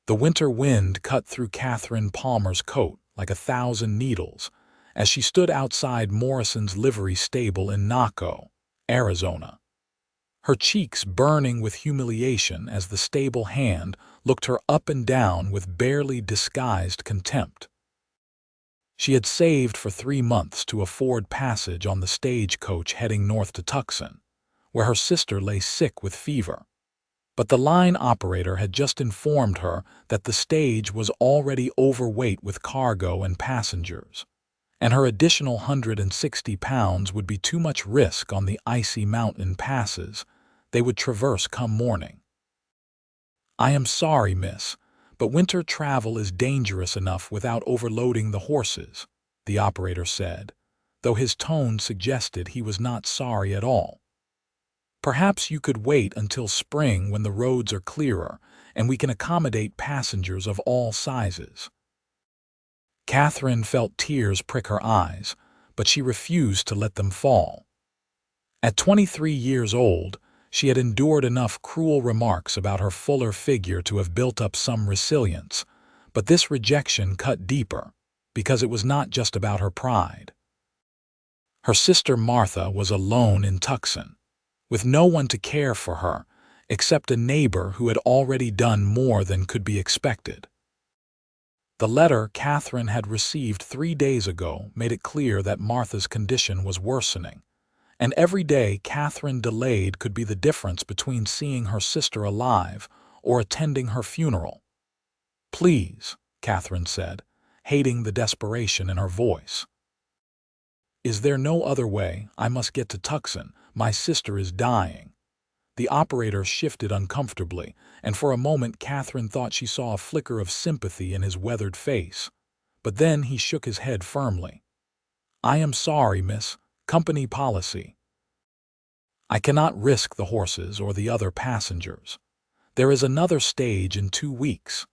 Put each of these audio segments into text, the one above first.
The winter wind cut through Katherine Palmer's coat like 1,000 needles as she stood outside Morrison's livery stable in Naco, Arizona. Her cheeks burning with humiliation as the stable hand looked her up and down with barely disguised contempt. She had saved for 3 months to afford passage on the stagecoach heading north to Tucson, where her sister lay sick with fever. But the line operator had just informed her that the stage was already overweight with cargo and passengers, and her additional 160 pounds would be too much risk on the icy mountain passes they would traverse come morning. "I am sorry, miss, but winter travel is dangerous enough without overloading the horses," the operator said, though his tone suggested he was not sorry at all. "Perhaps you could wait until spring when the roads are clearer and we can accommodate passengers of all sizes." Katherine felt tears prick her eyes, but she refused to let them fall. At 23 years old, she had endured enough cruel remarks about her fuller figure to have built up some resilience, but this rejection cut deeper, because it was not just about her pride. Her sister Martha was alone in Tucson, with no one to care for her except a neighbor who had already done more than could be expected. The letter Katherine had received 3 days ago made it clear that Martha's condition was worsening, and every day Katherine delayed could be the difference between seeing her sister alive or attending her funeral. "Please," Katherine said, hating the desperation in her voice. "Is there no other way? I must get to Tucson. My sister is dying." The operator shifted uncomfortably, and for a moment Katherine thought she saw a flicker of sympathy in his weathered face. But then he shook his head firmly. "I am sorry, miss. Company policy. I cannot risk the horses or the other passengers. There is another stage in 2 weeks.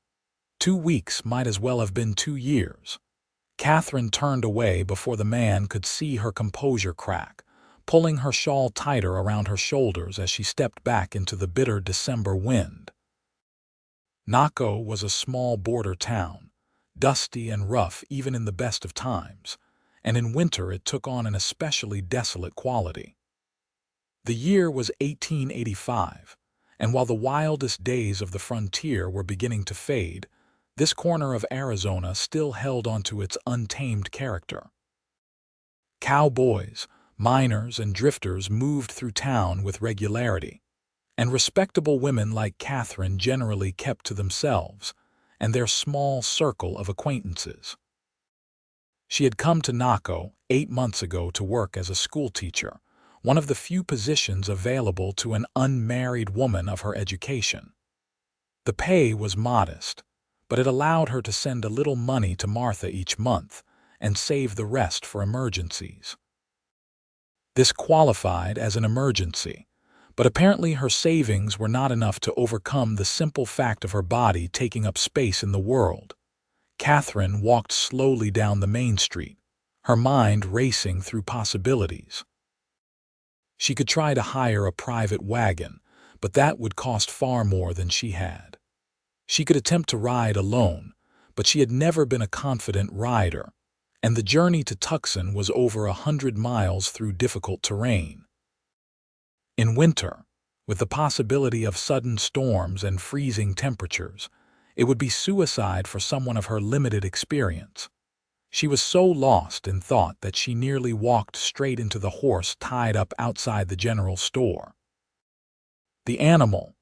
2 weeks might as well have been 2 years. Katherine turned away before the man could see her composure crack, pulling her shawl tighter around her shoulders as she stepped back into the bitter December wind. Naco was a small border town, dusty and rough even in the best of times, and in winter it took on an especially desolate quality. The year was 1885, and while the wildest days of the frontier were beginning to fade, this corner of Arizona still held onto its untamed character. Cowboys, miners, and drifters moved through town with regularity, and respectable women like Katherine generally kept to themselves and their small circle of acquaintances. She had come to Naco 8 months ago to work as a schoolteacher, one of the few positions available to an unmarried woman of her education. The pay was modest, but it allowed her to send a little money to Martha each month and save the rest for emergencies. This qualified as an emergency, but apparently her savings were not enough to overcome the simple fact of her body taking up space in the world. Katherine walked slowly down the main street, her mind racing through possibilities. She could try to hire a private wagon, but that would cost far more than she had. She could attempt to ride alone, but she had never been a confident rider, and the journey to Tucson was over 100 miles through difficult terrain. In winter, with the possibility of sudden storms and freezing temperatures, it would be suicide for someone of her limited experience. She was so lost in thought that she nearly walked straight into the horse tied up outside the general store. The animal,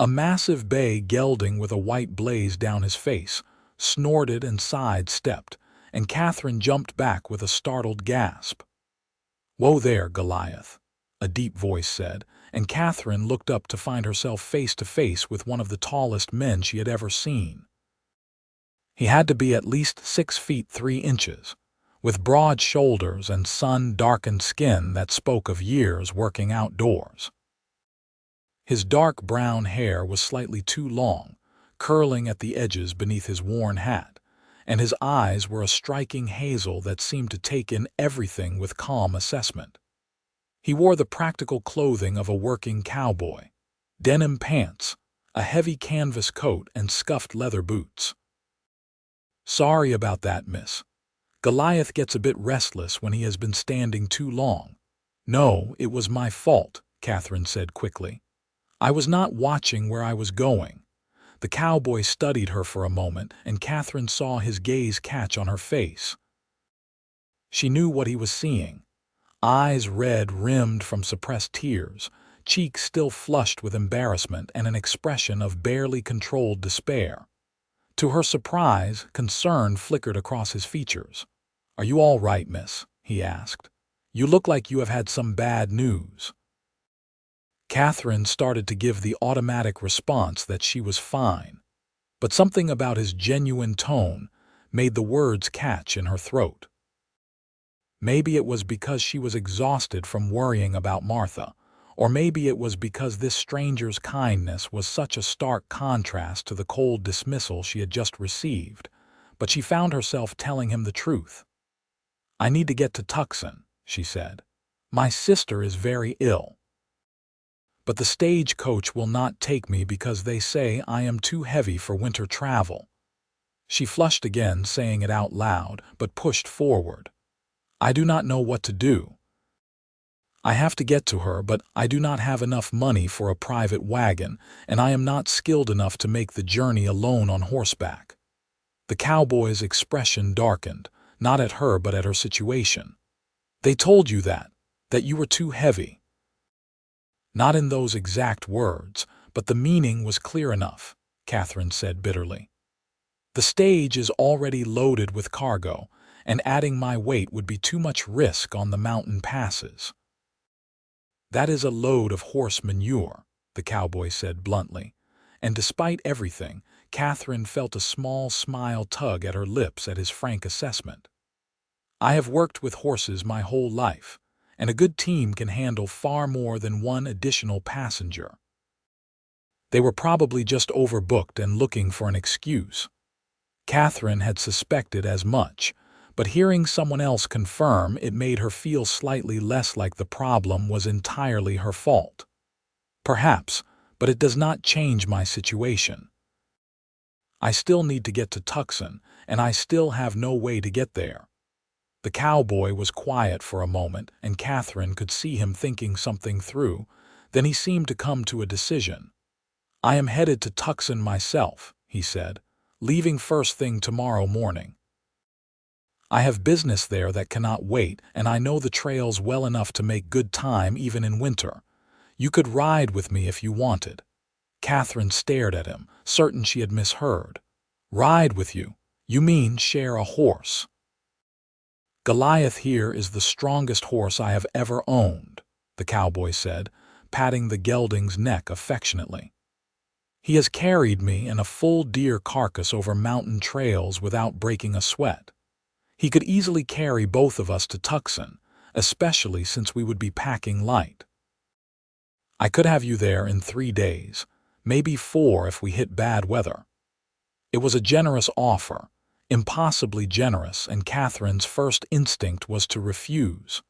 a massive bay gelding with a white blaze down his face, snorted and sidestepped, and Katherine jumped back with a startled gasp. "Whoa there, Goliath," a deep voice said, and Katherine looked up to find herself face to face with one of the tallest men she had ever seen. He had to be at least 6 feet 3 inches, with broad shoulders and sun-darkened skin that spoke of years working outdoors. His dark brown hair was slightly too long, curling at the edges beneath his worn hat, and his eyes were a striking hazel that seemed to take in everything with calm assessment. He wore the practical clothing of a working cowboy: denim pants, a heavy canvas coat and scuffed leather boots. "Sorry about that, miss. Goliath gets a bit restless when he has been standing too long." "No, it was my fault," Katherine said quickly. "I was not watching where I was going." The cowboy studied her for a moment, and Katherine saw his gaze catch on her face. She knew what he was seeing. Eyes red-rimmed from suppressed tears, cheeks still flushed with embarrassment, and an expression of barely controlled despair. To her surprise, concern flickered across his features. "Are you all right, miss?" he asked. "You look like you have had some bad news." Katherine started to give the automatic response that she was fine, but something about his genuine tone made the words catch in her throat. Maybe it was because she was exhausted from worrying about Martha, or maybe it was because this stranger's kindness was such a stark contrast to the cold dismissal she had just received, but she found herself telling him the truth. "I need to get to Tucson," she said. "My sister is very ill. But the stagecoach will not take me because they say I am too heavy for winter travel." She flushed again, saying it out loud, but pushed forward. "I do not know what to do. I have to get to her, but I do not have enough money for a private wagon, and I am not skilled enough to make the journey alone on horseback." The cowboy's expression darkened, not at her but at her situation. "They told you that you were too heavy." "Not in those exact words, but the meaning was clear enough," Katherine said bitterly. "The stage is already loaded with cargo, and adding my weight would be too much risk on the mountain passes." "That is a load of horse manure," the cowboy said bluntly, and despite everything, Katherine felt a small smile tug at her lips at his frank assessment. "I have worked with horses my whole life, and a good team can handle far more than one additional passenger." They were probably just overbooked and looking for an excuse. Katherine had suspected as much, but hearing someone else confirm it made her feel slightly less like the problem was entirely her fault. "Perhaps, but it does not change my situation. I still need to get to Tucson, and I still have no way to get there." The cowboy was quiet for a moment, and Katherine could see him thinking something through. Then he seemed to come to a decision. "I am headed to Tucson myself," he said, "leaving first thing tomorrow morning. I have business there that cannot wait, and I know the trails well enough to make good time even in winter. You could ride with me if you wanted." Katherine stared at him, certain she had misheard. "Ride with you? You mean share a horse?" "Goliath here is the strongest horse I have ever owned," the cowboy said, patting the gelding's neck affectionately. "He has carried me and a full deer carcass over mountain trails without breaking a sweat. He could easily carry both of us to Tucson, especially since we would be packing light. I could have you there in 3 days, maybe 4 if we hit bad weather." It was a generous offer, impossibly generous, and Katherine's first instinct was to refuse.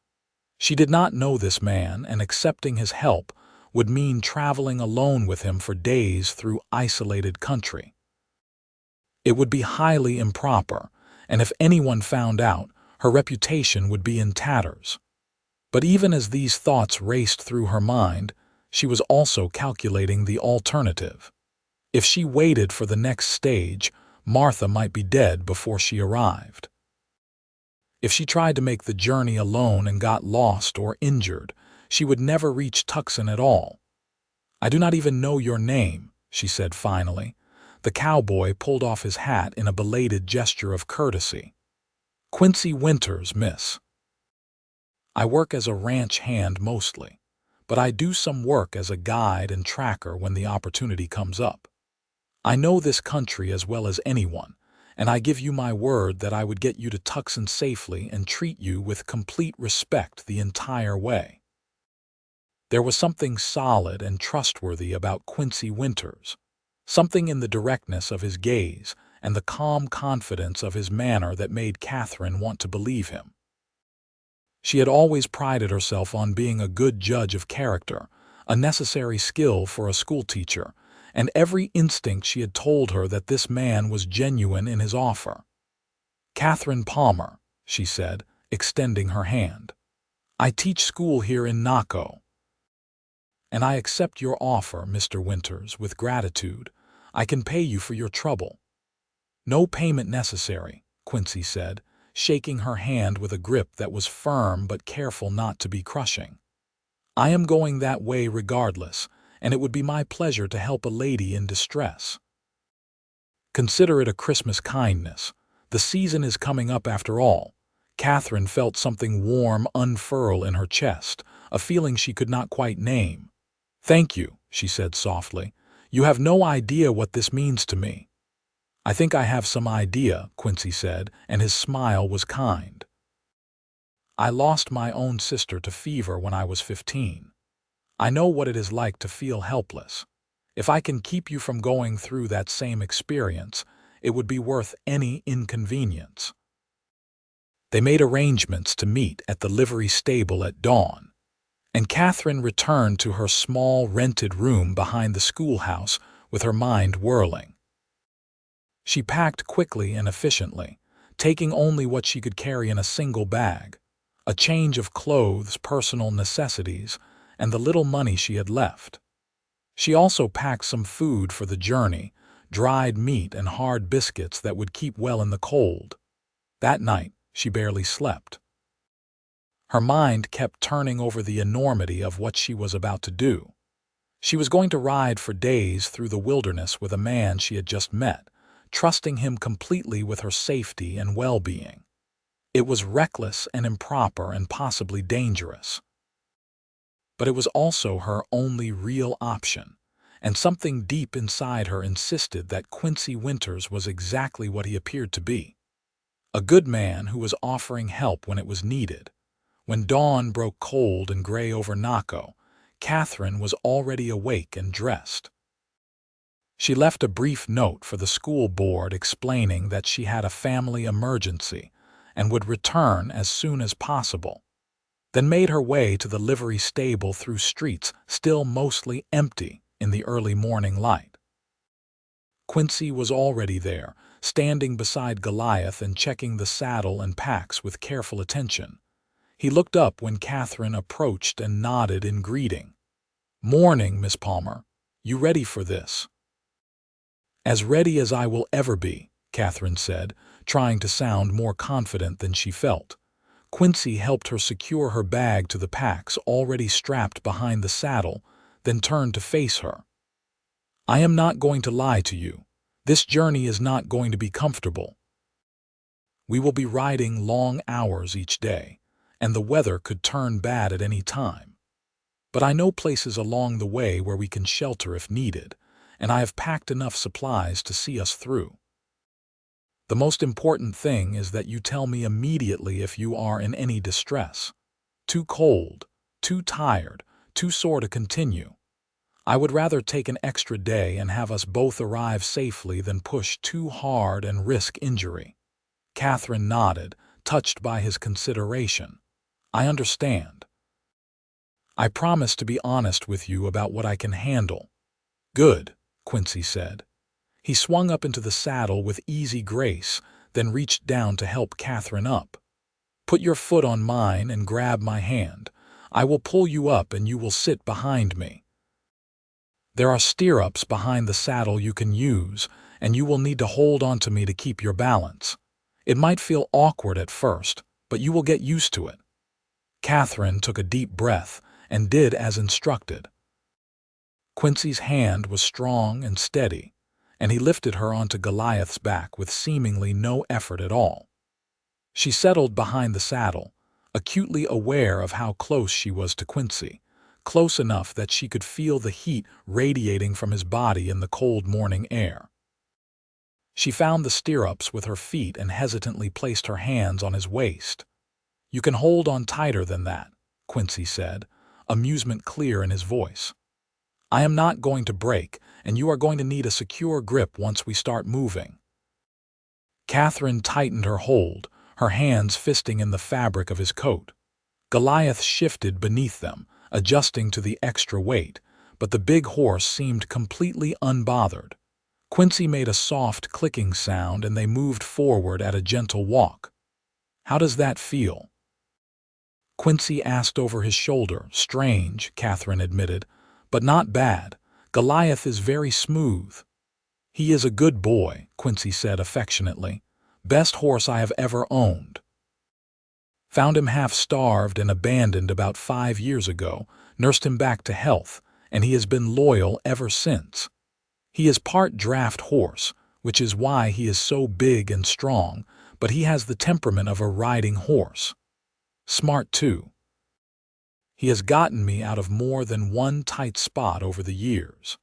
She did not know this man, and accepting his help would mean traveling alone with him for days through isolated country. It would be highly improper, and if anyone found out, her reputation would be in tatters. But even as these thoughts raced through her mind, she was also calculating the alternative. If she waited for the next stage, Martha might be dead before she arrived. If she tried to make the journey alone and got lost or injured, she would never reach Tucson at all. "I do not even know your name," she said finally. The cowboy pulled off his hat in a belated gesture of courtesy. "Quincy Winters, miss. I work as a ranch hand mostly, but I do some work as a guide and tracker when the opportunity comes up. I know this country as well as anyone, and I give you my word that I would get you to Tucson safely and treat you with complete respect the entire way." There was something solid and trustworthy about Quincy Winters, something in the directness of his gaze and the calm confidence of his manner that made Katherine want to believe him. She had always prided herself on being a good judge of character, a necessary skill for a schoolteacher, and every instinct she had told her that this man was genuine in his offer. "Katherine Palmer," she said, extending her hand. "I teach school here in Naco, and I accept your offer, Mr. Winters, with gratitude. I can pay you for your trouble." "No payment necessary," Quincy said, shaking her hand with a grip that was firm but careful not to be crushing. "I am going that way regardless, and it would be my pleasure to help a lady in distress. Consider it a Christmas kindness. The season is coming up after all." Katherine felt something warm unfurl in her chest, a feeling she could not quite name. "Thank you," she said softly. "You have no idea what this means to me." "I think I have some idea," Quincy said, and his smile was kind. "I lost my own sister to fever when I was 15. I know what it is like to feel helpless. If I can keep you from going through that same experience, it would be worth any inconvenience." They made arrangements to meet at the livery stable at dawn, and Katherine returned to her small rented room behind the schoolhouse with her mind whirling. She packed quickly and efficiently, taking only what she could carry in a single bag, a change of clothes, personal necessities, and the little money she had left. She also packed some food for the journey, dried meat and hard biscuits that would keep well in the cold. That night, she barely slept. Her mind kept turning over the enormity of what she was about to do. She was going to ride for days through the wilderness with a man she had just met, trusting him completely with her safety and well-being. It was reckless and improper and possibly dangerous. But it was also her only real option, and something deep inside her insisted that Quincy Winters was exactly what he appeared to be. A good man who was offering help when it was needed. When dawn broke cold and gray over Naco, Katherine was already awake and dressed. She left a brief note for the school board explaining that she had a family emergency and would return as soon as possible, then made her way to the livery stable through streets still mostly empty in the early morning light. Quincy was already there, standing beside Goliath and checking the saddle and packs with careful attention. He looked up when Katherine approached and nodded in greeting. "Morning, Miss Palmer. You ready for this?" "As ready as I will ever be," Katherine said, trying to sound more confident than she felt. Quincy helped her secure her bag to the packs already strapped behind the saddle, then turned to face her. "I am not going to lie to you. This journey is not going to be comfortable. We will be riding long hours each day, and the weather could turn bad at any time. But I know places along the way where we can shelter if needed, and I have packed enough supplies to see us through. The most important thing is that you tell me immediately if you are in any distress. Too cold, too tired, too sore to continue. I would rather take an extra day and have us both arrive safely than push too hard and risk injury." Katherine nodded, touched by his consideration. "I understand. I promise to be honest with you about what I can handle." "Good," Quincy said. He swung up into the saddle with easy grace, then reached down to help Katherine up. "Put your foot on mine and grab my hand. I will pull you up and you will sit behind me. There are stirrups behind the saddle you can use, and you will need to hold onto me to keep your balance. It might feel awkward at first, but you will get used to it." Katherine took a deep breath and did as instructed. Quincy's hand was strong and steady, and he lifted her onto Goliath's back with seemingly no effort at all. She settled behind the saddle, acutely aware of how close she was to Quincy, close enough that she could feel the heat radiating from his body in the cold morning air. She found the stirrups with her feet and hesitantly placed her hands on his waist. "You can hold on tighter than that," Quincy said, amusement clear in his voice. "I am not going to break, and you are going to need a secure grip once we start moving." Katherine tightened her hold, her hands fisting in the fabric of his coat. Goliath shifted beneath them, adjusting to the extra weight, but the big horse seemed completely unbothered. Quincy made a soft clicking sound and they moved forward at a gentle walk. "How does that feel?" Quincy asked over his shoulder. "Strange," Katherine admitted, "but not bad. Goliath is very smooth." "He is a good boy," Quincy said affectionately. "Best horse I have ever owned. Found him half-starved and abandoned about 5 years ago, nursed him back to health, and he has been loyal ever since. He is part draft horse, which is why he is so big and strong, but he has the temperament of a riding horse. Smart too. He has gotten me out of more than one tight spot over the years."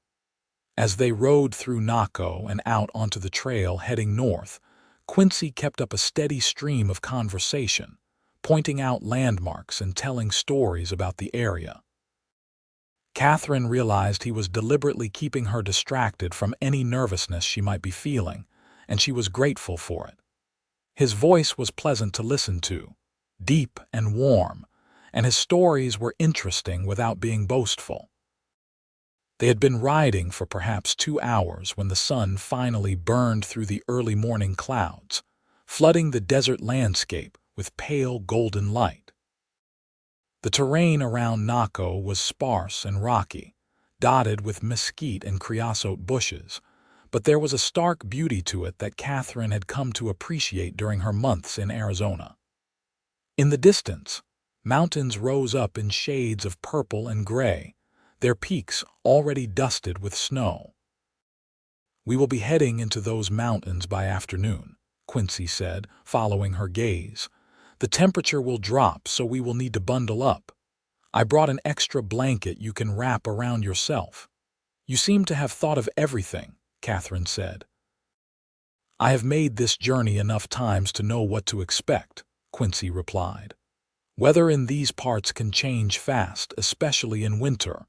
As they rode through Naco and out onto the trail heading north, Quincy kept up a steady stream of conversation, pointing out landmarks and telling stories about the area. Katherine realized he was deliberately keeping her distracted from any nervousness she might be feeling, and she was grateful for it. His voice was pleasant to listen to, deep and warm, and his stories were interesting without being boastful. They had been riding for perhaps 2 hours when the sun finally burned through the early morning clouds, flooding the desert landscape with pale golden light. The terrain around Naco was sparse and rocky, dotted with mesquite and creosote bushes, but there was a stark beauty to it that Katherine had come to appreciate during her months in Arizona. In the distance, mountains rose up in shades of purple and gray, their peaks already dusted with snow. "We will be heading into those mountains by afternoon," Quincy said, following her gaze. "The temperature will drop, so we will need to bundle up. I brought an extra blanket you can wrap around yourself." "You seem to have thought of everything," Katherine said. "I have made this journey enough times to know what to expect," Quincy replied. "Weather in these parts can change fast, especially in winter.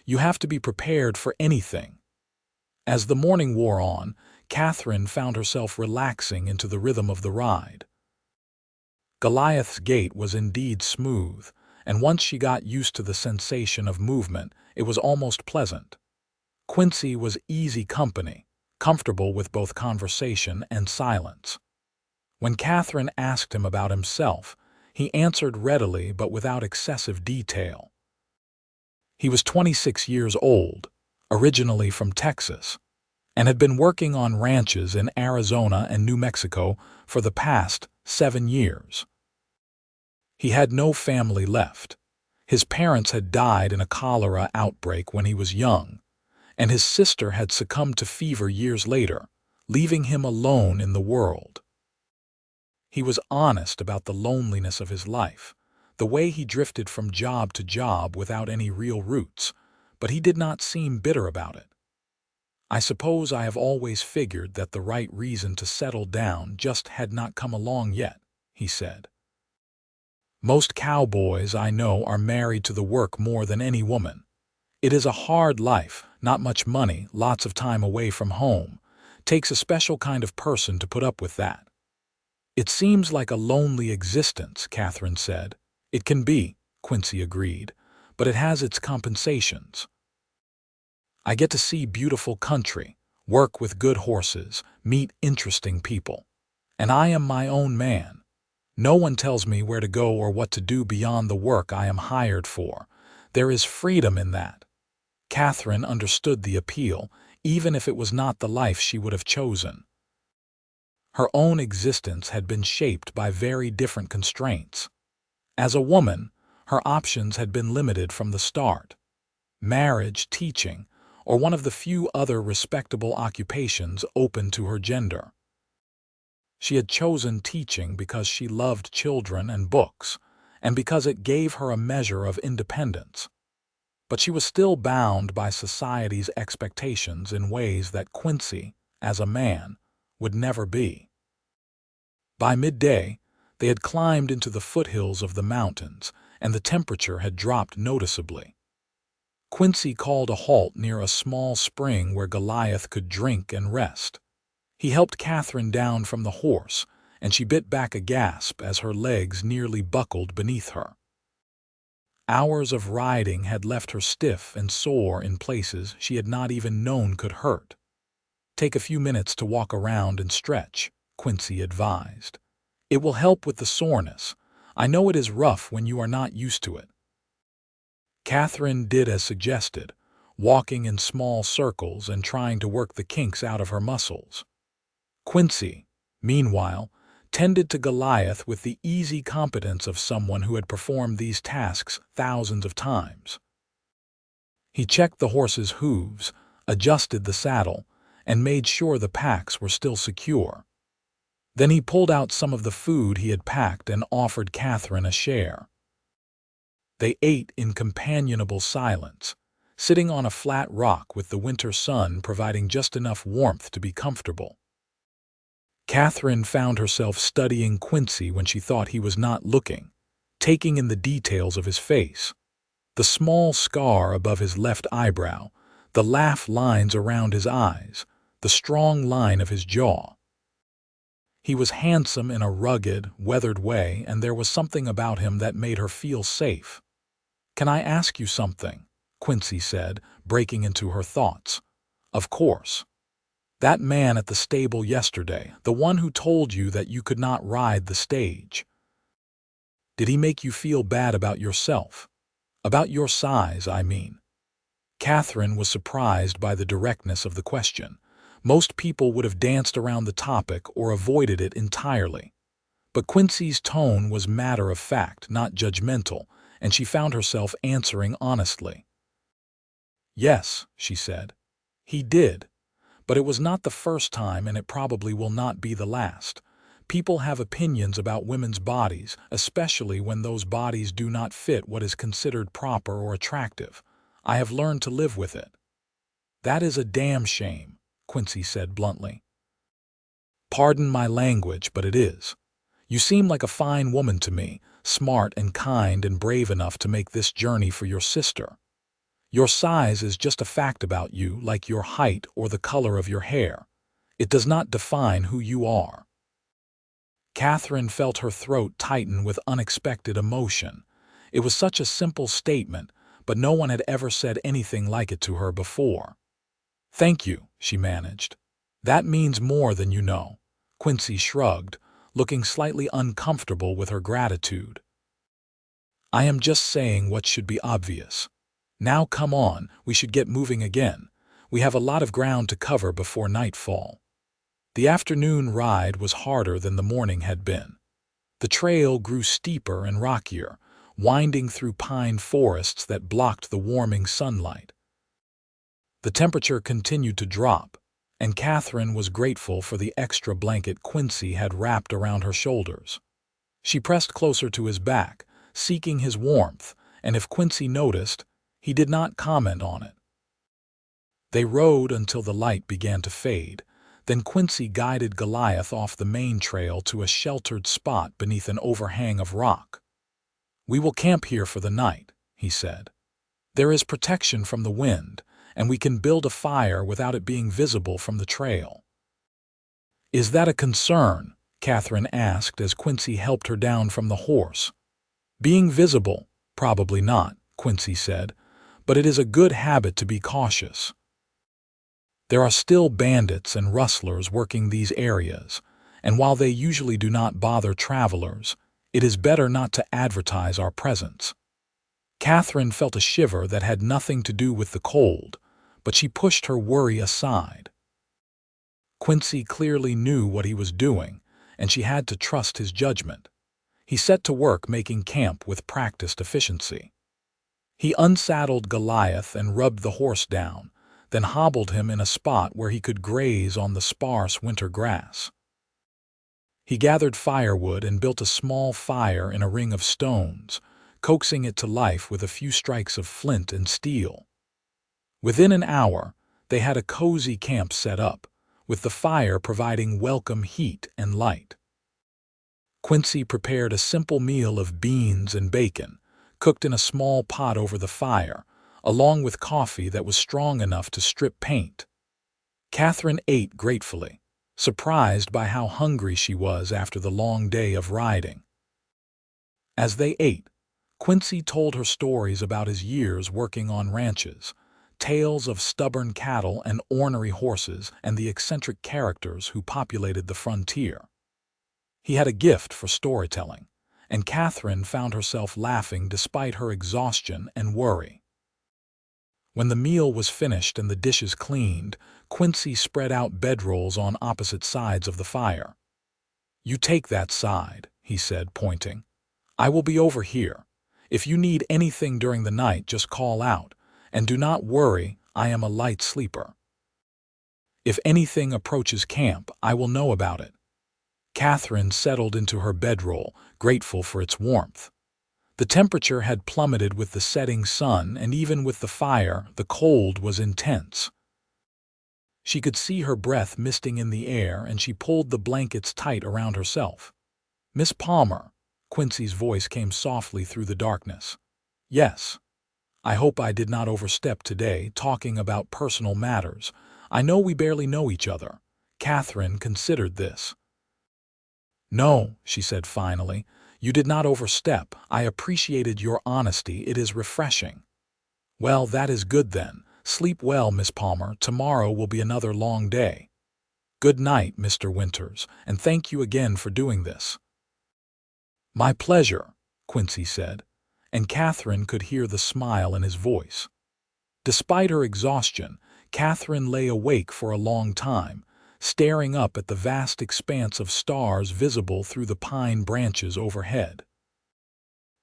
You have to be prepared for anything." As the morning wore on, Katherine found herself relaxing into the rhythm of the ride. Goliath's gait was indeed smooth, and once she got used to the sensation of movement, it was almost pleasant. Quincy was easy company, comfortable with both conversation and silence. When Katherine asked him about himself, he answered readily but without excessive detail. He was 26 years old, originally from Texas, and had been working on ranches in Arizona and New Mexico for the past 7 years. He had no family left. His parents had died in a cholera outbreak when he was young, and his sister had succumbed to fever years later, leaving him alone in the world. He was honest about the loneliness of his life, the way he drifted from job to job without any real roots, but he did not seem bitter about it. "I suppose I have always figured that the right reason to settle down just had not come along yet," he said. "Most cowboys I know are married to the work more than any woman. It is a hard life, not much money, lots of time away from home. Takes a special kind of person to put up with that." "It seems like a lonely existence," Katherine said. "It can be," Quincy agreed, "but it has its compensations. I get to see beautiful country, work with good horses, meet interesting people. And I am my own man. No one tells me where to go or what to do beyond the work I am hired for. There is freedom in that." Katherine understood the appeal, even if it was not the life she would have chosen. Her own existence had been shaped by very different constraints. As a woman, her options had been limited from the start. Marriage, teaching, or one of the few other respectable occupations open to her gender. She had chosen teaching because she loved children and books, and because it gave her a measure of independence. But she was still bound by society's expectations in ways that Quincy, as a man, would never be. By midday, they had climbed into the foothills of the mountains, and the temperature had dropped noticeably. Quincy called a halt near a small spring where Goliath could drink and rest. He helped Katherine down from the horse, and she bit back a gasp as her legs nearly buckled beneath her. Hours of riding had left her stiff and sore in places she had not even known could hurt. "Take a few minutes to walk around and stretch," Quincy advised. "It will help with the soreness. I know it is rough when you are not used to it." Katherine did as suggested, walking in small circles and trying to work the kinks out of her muscles. Quincy, meanwhile, tended to Goliath with the easy competence of someone who had performed these tasks thousands of times. He checked the horse's hooves, adjusted the saddle, and made sure the packs were still secure. Then he pulled out some of the food he had packed and offered Katherine a share. They ate in companionable silence, sitting on a flat rock with the winter sun providing just enough warmth to be comfortable. Katherine found herself studying Quincy when she thought he was not looking, taking in the details of his face. The small scar above his left eyebrow, the laugh lines around his eyes, the strong line of his jaw. He was handsome in a rugged, weathered way, and there was something about him that made her feel safe. "Can I ask you something?" Quincy said, breaking into her thoughts. "Of course. That man at the stable yesterday, the one who told you that you could not ride the stage. Did he make you feel bad about yourself? About your size, I mean?" Katherine was surprised by the directness of the question. Most people would have danced around the topic or avoided it entirely. But Quincy's tone was matter-of-fact, not judgmental, and she found herself answering honestly. "Yes," she said. "He did. But it was not the first time, and it probably will not be the last. People have opinions about women's bodies, especially when those bodies do not fit what is considered proper or attractive. I have learned to live with it." "That is a damn shame," Quincy said bluntly. "Pardon my language, but it is. You seem like a fine woman to me, smart and kind and brave enough to make this journey for your sister. Your size is just a fact about you, like your height or the color of your hair. It does not define who you are." Katherine felt her throat tighten with unexpected emotion. It was such a simple statement, but no one had ever said anything like it to her before. "Thank you," she managed. "That means more than you know." Quincy shrugged, looking slightly uncomfortable with her gratitude. "I am just saying what should be obvious. Now come on, we should get moving again. We have a lot of ground to cover before nightfall." The afternoon ride was harder than the morning had been. The trail grew steeper and rockier, winding through pine forests that blocked the warming sunlight. The temperature continued to drop, and Katherine was grateful for the extra blanket Quincy had wrapped around her shoulders. She pressed closer to his back, seeking his warmth, and if Quincy noticed, he did not comment on it. They rode until the light began to fade. Then Quincy guided Goliath off the main trail to a sheltered spot beneath an overhang of rock. "We will camp here for the night," he said. "There is protection from the wind, and we can build a fire without it being visible from the trail." "Is that a concern?" Katherine asked as Quincy helped her down from the horse. "Being visible? Probably not," Quincy said, "but it is a good habit to be cautious. There are still bandits and rustlers working these areas, and while they usually do not bother travelers, it is better not to advertise our presence." Katherine felt a shiver that had nothing to do with the cold, but she pushed her worry aside. Quincy clearly knew what he was doing, and she had to trust his judgment. He set to work making camp with practiced efficiency. He unsaddled Goliath and rubbed the horse down, then hobbled him in a spot where he could graze on the sparse winter grass. He gathered firewood and built a small fire in a ring of stones, coaxing it to life with a few strikes of flint and steel. Within an hour, they had a cozy camp set up, with the fire providing welcome heat and light. Quincy prepared a simple meal of beans and bacon, cooked in a small pot over the fire, along with coffee that was strong enough to strip paint. Katherine ate gratefully, surprised by how hungry she was after the long day of riding. As they ate, Quincy told her stories about his years working on ranches, tales of stubborn cattle and ornery horses and the eccentric characters who populated the frontier. He had a gift for storytelling, and Katherine found herself laughing despite her exhaustion and worry. When the meal was finished and the dishes cleaned, Quincy spread out bedrolls on opposite sides of the fire. "You take that side," he said, pointing. "I will be over here. If you need anything during the night, just call out, and do not worry, I am a light sleeper. If anything approaches camp, I will know about it." Katherine settled into her bedroll, grateful for its warmth. The temperature had plummeted with the setting sun, and even with the fire, the cold was intense. She could see her breath misting in the air, and she pulled the blankets tight around herself. "Miss Palmer," Quincy's voice came softly through the darkness. "Yes. I hope I did not overstep today, talking about personal matters. I know we barely know each other." Katherine considered this. "No," she said finally, "you did not overstep. I appreciated your honesty. It is refreshing." "Well, that is good then. Sleep well, Miss Palmer. Tomorrow will be another long day." "Good night, Mr. Winters, and thank you again for doing this." "My pleasure," Quincy said, and Katherine could hear the smile in his voice. Despite her exhaustion, Katherine lay awake for a long time, staring up at the vast expanse of stars visible through the pine branches overhead.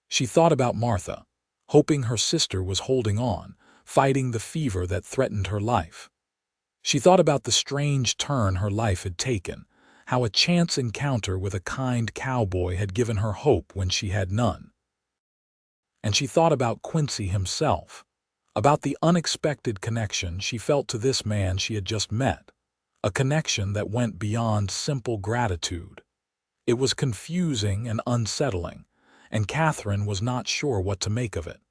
She thought about Martha, hoping her sister was holding on, fighting the fever that threatened her life. She thought about the strange turn her life had taken, how a chance encounter with a kind cowboy had given her hope when she had none. And she thought about Quincy himself, about the unexpected connection she felt to this man she had just met, a connection that went beyond simple gratitude. It was confusing and unsettling, and Katherine was not sure what to make of it.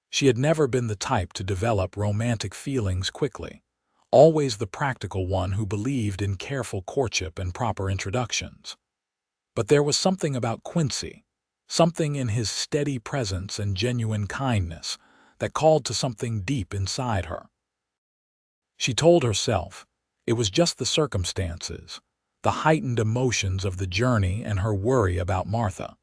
She had never been the type to develop romantic feelings quickly, always the practical one who believed in careful courtship and proper introductions. But there was something about Quincy, something in his steady presence and genuine kindness, that called to something deep inside her. She told herself it was just the circumstances, the heightened emotions of the journey and her worry about Martha.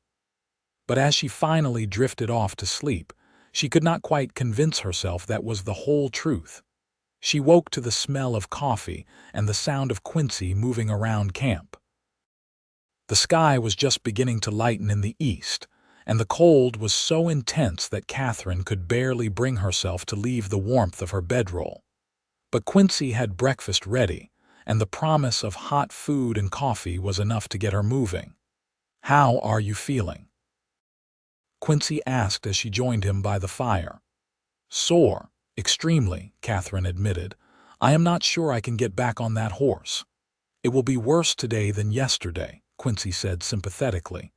But as she finally drifted off to sleep, she could not quite convince herself that was the whole truth. She woke to the smell of coffee and the sound of Quincy moving around camp. The sky was just beginning to lighten in the east, and the cold was so intense that Katherine could barely bring herself to leave the warmth of her bedroll. But Quincy had breakfast ready, and the promise of hot food and coffee was enough to get her moving. "How are you feeling?" Quincy asked as she joined him by the fire. "Sore, extremely," Katherine admitted. "I am not sure I can get back on that horse." "It will be worse today than yesterday," Quincy said sympathetically.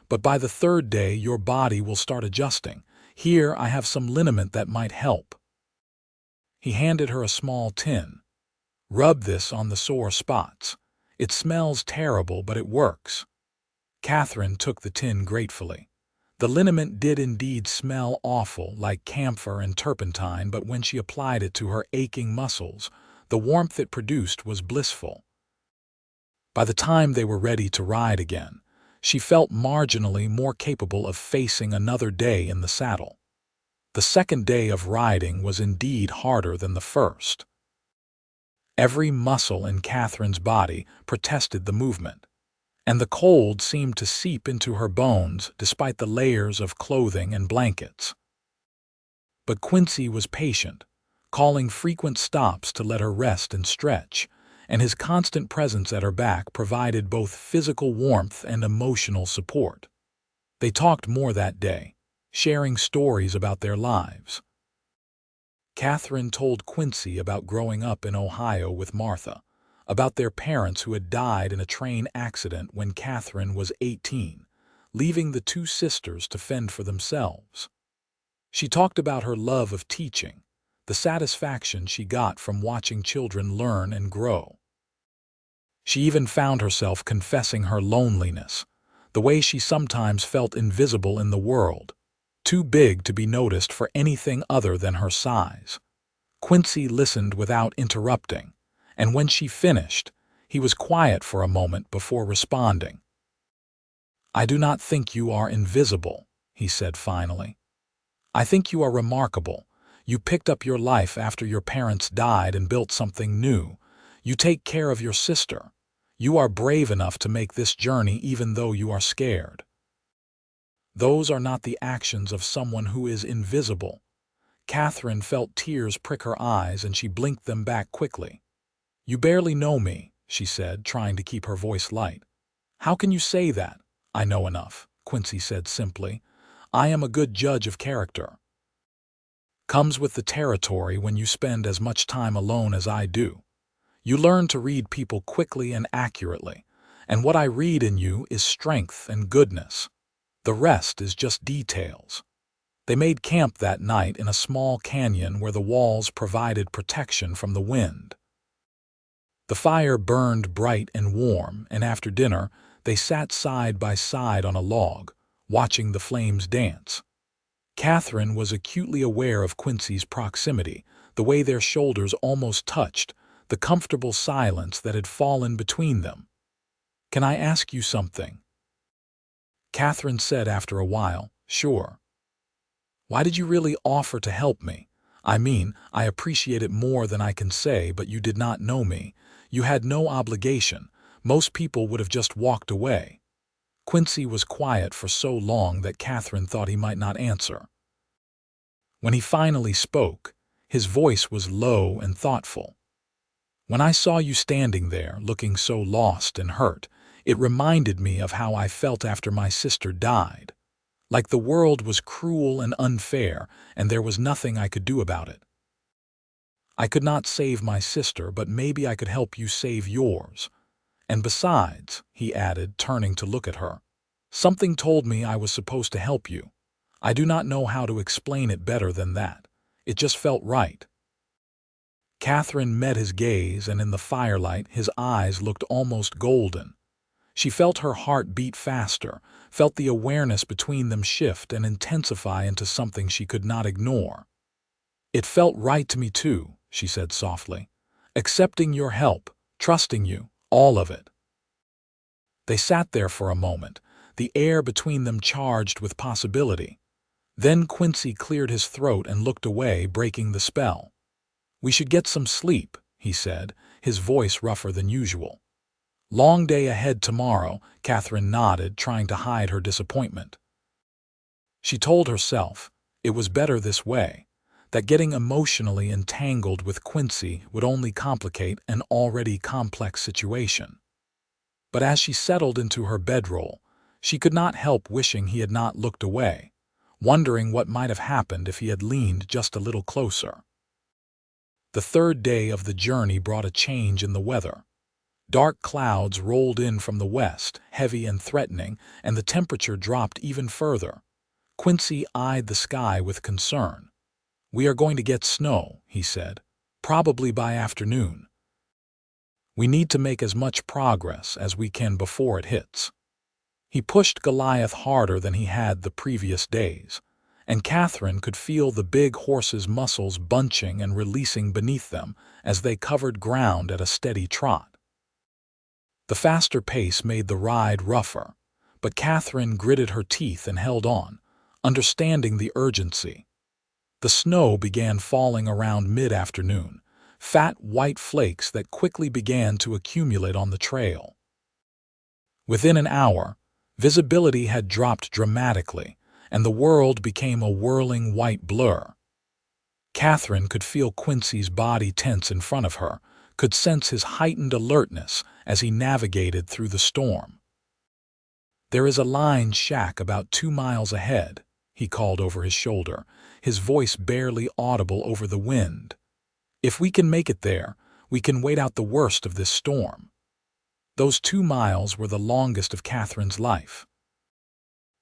"But by the third day your body will start adjusting. Here I have some liniment that might help." He handed her a small tin. "Rub this on the sore spots. It smells terrible, but it works." Katherine took the tin gratefully. The liniment did indeed smell awful, like camphor and turpentine, but when she applied it to her aching muscles, the warmth it produced was blissful. By the time they were ready to ride again, she felt marginally more capable of facing another day in the saddle. The second day of riding was indeed harder than the first. Every muscle in Katherine's body protested the movement, and the cold seemed to seep into her bones despite the layers of clothing and blankets. But Quincy was patient, calling frequent stops to let her rest and stretch, and his constant presence at her back provided both physical warmth and emotional support. They talked more that day, sharing stories about their lives. Katherine told Quincy about growing up in Ohio with Martha, about their parents who had died in a train accident when Katherine was 18, leaving the two sisters to fend for themselves. She talked about her love of teaching, the satisfaction she got from watching children learn and grow. She even found herself confessing her loneliness, the way she sometimes felt invisible in the world, too big to be noticed for anything other than her size. Quincy listened without interrupting, and when she finished, he was quiet for a moment before responding. "I do not think you are invisible," he said finally. "I think you are remarkable. You picked up your life after your parents died and built something new. You take care of your sister. You are brave enough to make this journey even though you are scared. Those are not the actions of someone who is invisible." Katherine felt tears prick her eyes and she blinked them back quickly. "You barely know me," she said, trying to keep her voice light. "How can you say that?" "I know enough," Quincy said simply. "I am a good judge of character. Comes with the territory when you spend as much time alone as I do. You learn to read people quickly and accurately, and what I read in you is strength and goodness. The rest is just details." They made camp that night in a small canyon where the walls provided protection from the wind. The fire burned bright and warm, and after dinner, they sat side by side on a log, watching the flames dance. Katherine was acutely aware of Quincy's proximity, the way their shoulders almost touched, the comfortable silence that had fallen between them. "Can I ask you something?" Katherine said after a while, "Sure." "Why did you really offer to help me? I mean, I appreciate it more than I can say, but you did not know me. You had no obligation. Most people would have just walked away." Quincy was quiet for so long that Katherine thought he might not answer. When he finally spoke, his voice was low and thoughtful. "When I saw you standing there, looking so lost and hurt, it reminded me of how I felt after my sister died. Like the world was cruel and unfair, and there was nothing I could do about it. I could not save my sister, but maybe I could help you save yours. And besides," he added, turning to look at her, "something told me I was supposed to help you. I do not know how to explain it better than that. It just felt right." Katherine met his gaze, and in the firelight his eyes looked almost golden. She felt her heart beat faster, felt the awareness between them shift and intensify into something she could not ignore. "It felt right to me too," she said softly. "Accepting your help, trusting you, all of it." They sat there for a moment, the air between them charged with possibility. Then Quincy cleared his throat and looked away, breaking the spell. "We should get some sleep," he said, his voice rougher than usual. "Long day ahead tomorrow," Katherine nodded, trying to hide her disappointment. She told herself it was better this way, that getting emotionally entangled with Quincy would only complicate an already complex situation. But as she settled into her bedroll, she could not help wishing he had not looked away, wondering what might have happened if he had leaned just a little closer. The third day of the journey brought a change in the weather. Dark clouds rolled in from the west, heavy and threatening, and the temperature dropped even further. Quincy eyed the sky with concern. "We are going to get snow," he said, "probably by afternoon. We need to make as much progress as we can before it hits." He pushed Goliath harder than he had the previous days, and Katherine could feel the big horse's muscles bunching and releasing beneath them as they covered ground at a steady trot. The faster pace made the ride rougher, but Katherine gritted her teeth and held on, understanding the urgency. The snow began falling around mid-afternoon, fat white flakes that quickly began to accumulate on the trail. Within an hour, visibility had dropped dramatically, and the world became a whirling white blur. Katherine could feel Quincy's body tense in front of her, could sense his heightened alertness as he navigated through the storm. "There is a lined shack about 2 miles ahead," he called over his shoulder, his voice barely audible over the wind. "If we can make it there, we can wait out the worst of this storm." Those 2 miles were the longest of Katherine's life.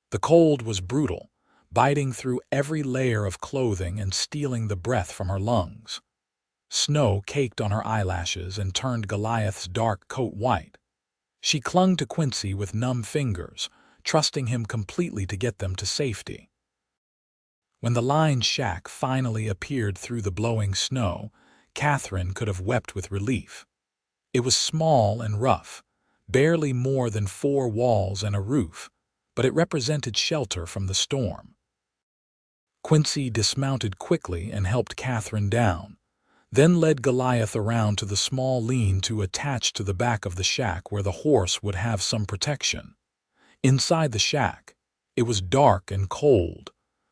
The cold was brutal, biting through every layer of clothing and stealing the breath from her lungs. Snow caked on her eyelashes and turned Goliath's dark coat white. She clung to Quincy with numb fingers, trusting him completely to get them to safety. When the lined shack finally appeared through the blowing snow, Katherine could have wept with relief. It was small and rough, barely more than 4 walls and a roof, but it represented shelter from the storm. Quincy dismounted quickly and helped Katherine down, then led Goliath around to the small lean-to attached to the back of the shack where the horse would have some protection. Inside the shack, it was dark and cold,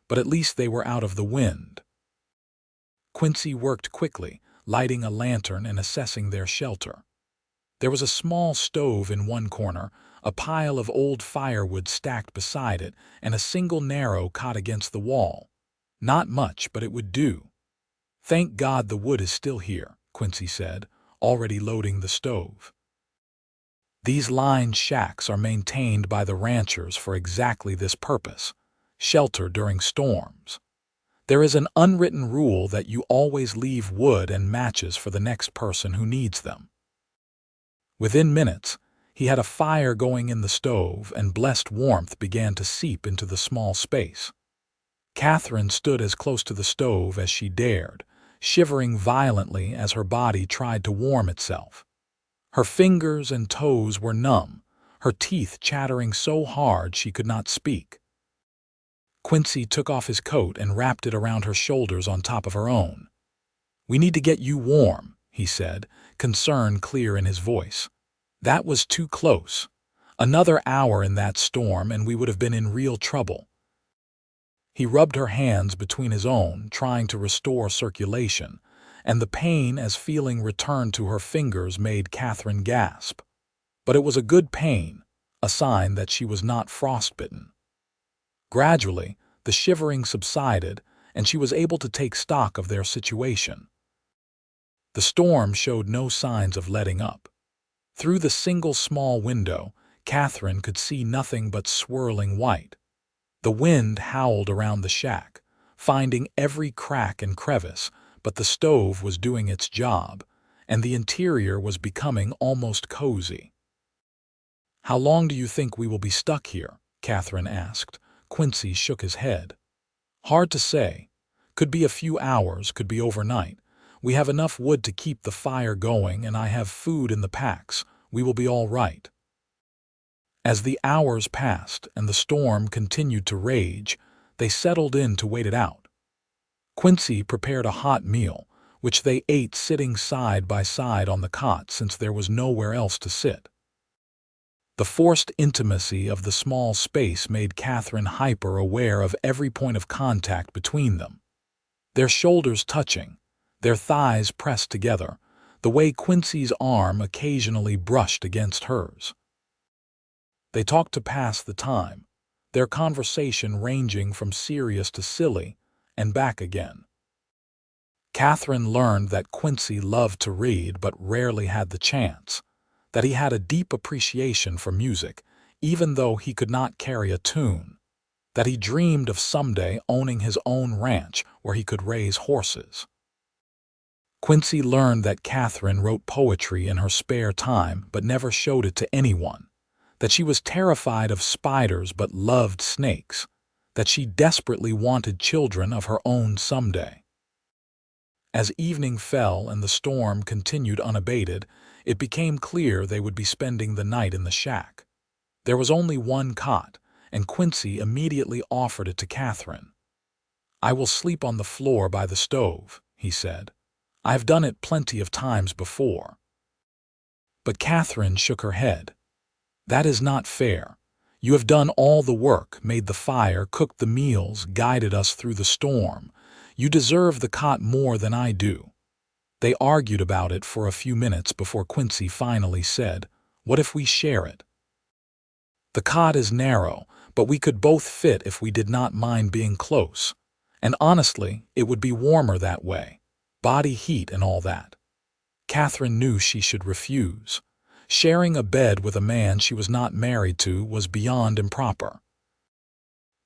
but at least they were out of the wind. Quincy worked quickly, lighting a lantern and assessing their shelter. There was a small stove in one corner, a pile of old firewood stacked beside it, and a single narrow cot against the wall. Not much, but it would do. "Thank God the wood is still here," Quincy said, already loading the stove. These lined shacks are maintained by the ranchers for exactly this purpose: shelter during storms. There is an unwritten rule that you always leave wood and matches for the next person who needs them. Within minutes, he had a fire going in the stove, and blessed warmth began to seep into the small space. Katherine stood as close to the stove as she dared, shivering violently as her body tried to warm itself. Her fingers and toes were numb, her teeth chattering so hard she could not speak. Quincy took off his coat and wrapped it around her shoulders on top of her own. "We need to get you warm," he said, concern clear in his voice. "That was too close. Another hour in that storm and we would have been in real trouble." He rubbed her hands between his own, trying to restore circulation, and the pain as feeling returned to her fingers made Katherine gasp. But it was a good pain, a sign that she was not frostbitten. Gradually, the shivering subsided, and she was able to take stock of their situation. The storm showed no signs of letting up. Through the single small window, Katherine could see nothing but swirling white. The wind howled around the shack, finding every crack and crevice, but the stove was doing its job, and the interior was becoming almost cozy. "How long do you think we will be stuck here?" Katherine asked. Quincy shook his head. "Hard to say. Could be a few hours, could be overnight. We have enough wood to keep the fire going, and I have food in the packs. We will be all right." As the hours passed and the storm continued to rage, they settled in to wait it out. Quincy prepared a hot meal, which they ate sitting side by side on the cot since there was nowhere else to sit. The forced intimacy of the small space made Katherine hyper-aware of every point of contact between them. Their shoulders touching, their thighs pressed together, the way Quincy's arm occasionally brushed against hers. They talked to pass the time, their conversation ranging from serious to silly and back again. Katherine learned that Quincy loved to read but rarely had the chance, that he had a deep appreciation for music, even though he could not carry a tune, that he dreamed of someday owning his own ranch where he could raise horses. Quincy learned that Katherine wrote poetry in her spare time but never showed it to anyone, that she was terrified of spiders but loved snakes, that she desperately wanted children of her own someday. As evening fell and the storm continued unabated, it became clear they would be spending the night in the shack. There was only one cot, and Quincy immediately offered it to Katherine. "I will sleep on the floor by the stove," he said. "I have done it plenty of times before." But Katherine shook her head. "That is not fair. You have done all the work, made the fire, cooked the meals, guided us through the storm. You deserve the cot more than I do." They argued about it for a few minutes before Quincy finally said, "What if we share it? The cot is narrow, but we could both fit if we did not mind being close. And honestly, it would be warmer that way. Body heat and all that." Katherine knew she should refuse. Sharing a bed with a man she was not married to was beyond improper.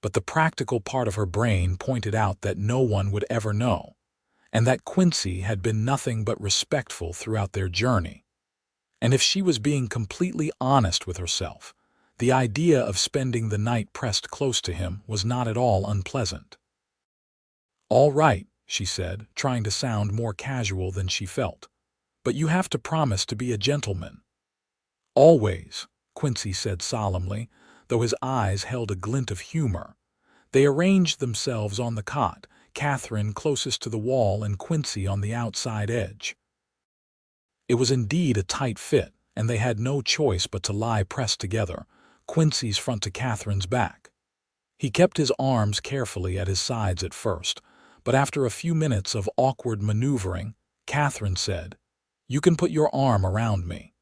But the practical part of her brain pointed out that no one would ever know, and that Quincy had been nothing but respectful throughout their journey. And if she was being completely honest with herself, the idea of spending the night pressed close to him was not at all unpleasant. "All right," she said, trying to sound more casual than she felt. "But you have to promise to be a gentleman." "Always," Quincy said solemnly, though his eyes held a glint of humor. They arranged themselves on the cot, Katherine closest to the wall and Quincy on the outside edge. It was indeed a tight fit, and they had no choice but to lie pressed together, Quincy's front to Katherine's back. He kept his arms carefully at his sides at first, but after a few minutes of awkward maneuvering, Katherine said, "You can put your arm around me.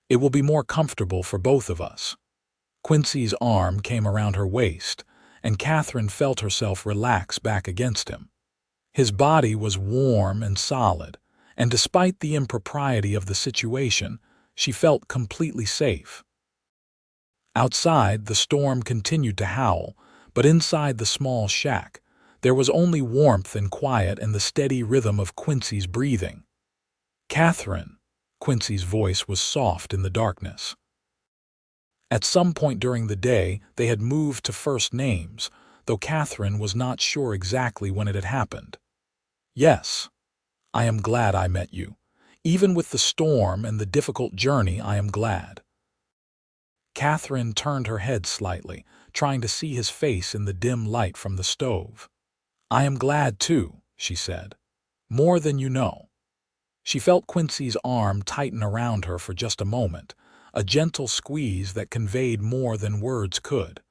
It will be more comfortable for both of us." Quincy's arm came around her waist, and Katherine felt herself relax back against him. His body was warm and solid, and despite the impropriety of the situation, she felt completely safe. Outside, the storm continued to howl, but inside the small shack, there was only warmth and quiet and the steady rhythm of Quincy's breathing. "Katherine," Quincy's voice was soft in the darkness. At some point during the day, they had moved to first names, though Katherine was not sure exactly when it had happened. "Yes, I am glad I met you. Even with the storm and the difficult journey, I am glad." Katherine turned her head slightly, trying to see his face in the dim light from the stove. "I am glad, too," she said. "More than you know." She felt Quincy's arm tighten around her for just a moment, a gentle squeeze that conveyed more than words could.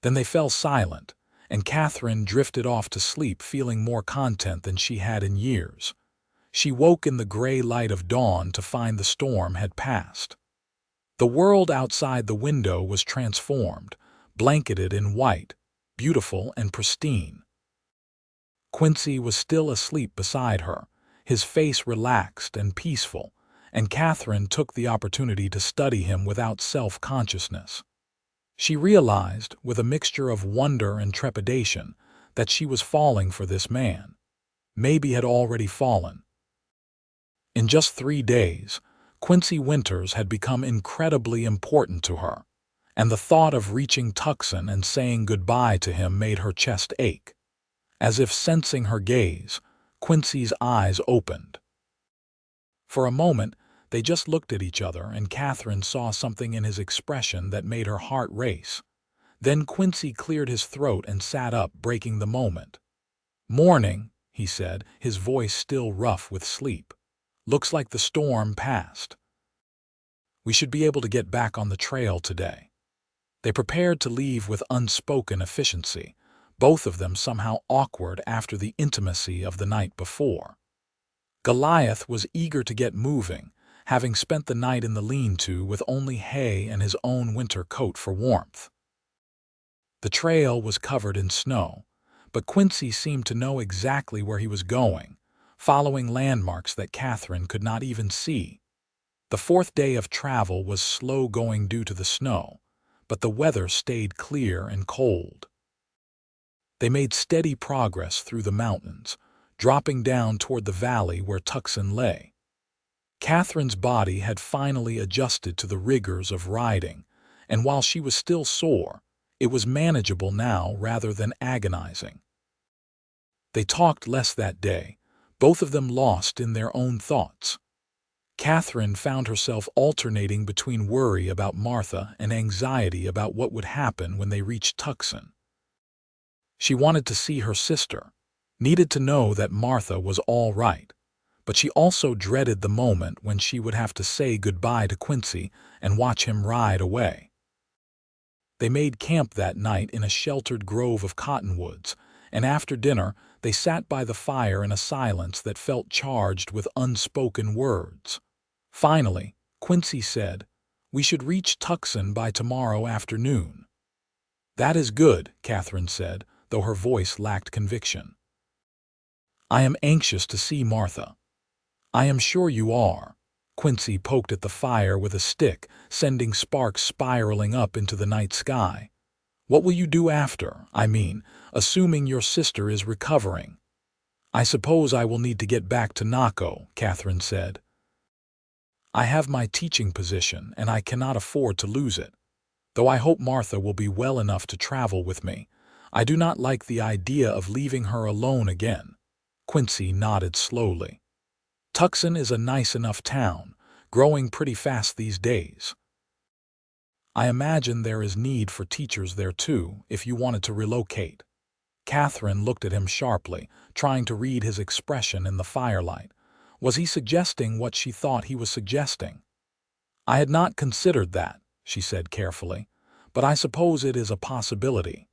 Then they fell silent, and Katherine drifted off to sleep feeling more content than she had in years. She woke in the gray light of dawn to find the storm had passed. The world outside the window was transformed, blanketed in white, beautiful and pristine. Quincy was still asleep beside her, his face relaxed and peaceful, and Katherine took the opportunity to study him without self-consciousness. She realized, with a mixture of wonder and trepidation, that she was falling for this man. Maybe had already fallen. In just 3 days, Quincy Winters had become incredibly important to her, and the thought of reaching Tucson and saying goodbye to him made her chest ache. As if sensing her gaze, Quincy's eyes opened. For a moment, they just looked at each other, and Katherine saw something in his expression that made her heart race. Then Quincy cleared his throat and sat up, breaking the moment. "Morning," he said, his voice still rough with sleep. "Looks like the storm passed. We should be able to get back on the trail today." They prepared to leave with unspoken efficiency, both of them somehow awkward after the intimacy of the night before. Goliath was eager to get moving, having spent the night in the lean-to with only hay and his own winter coat for warmth. The trail was covered in snow, but Quincy seemed to know exactly where he was going, following landmarks that Katherine could not even see. The 4th day of travel was slow going due to the snow, but the weather stayed clear and cold. They made steady progress through the mountains, dropping down toward the valley where Tucson lay. Katherine's body had finally adjusted to the rigors of riding, and while she was still sore, it was manageable now rather than agonizing. They talked less that day, both of them lost in their own thoughts. Katherine found herself alternating between worry about Martha and anxiety about what would happen when they reached Tucson. She wanted to see her sister, needed to know that Martha was all right, but she also dreaded the moment when she would have to say goodbye to Quincy and watch him ride away. They made camp that night in a sheltered grove of cottonwoods, and after dinner they sat by the fire in a silence that felt charged with unspoken words. Finally, Quincy said, "We should reach Tucson by tomorrow afternoon." "That is good," Katherine said, though her voice lacked conviction. "I am anxious to see Martha." "I am sure you are." Quincy poked at the fire with a stick, sending sparks spiraling up into the night sky. "What will you do after, assuming your sister is recovering?" "I suppose I will need to get back to Naco," Katherine said. "I have my teaching position, and I cannot afford to lose it. Though I hope Martha will be well enough to travel with me. I do not like the idea of leaving her alone again. Quincy nodded slowly. Tucson is a nice enough town, growing pretty fast these days. I imagine there is need for teachers there too, if you wanted to relocate. Katherine looked at him sharply, trying to read his expression in the firelight. Was he suggesting what she thought he was suggesting? I had not considered that, she said carefully, but I suppose it is a possibility.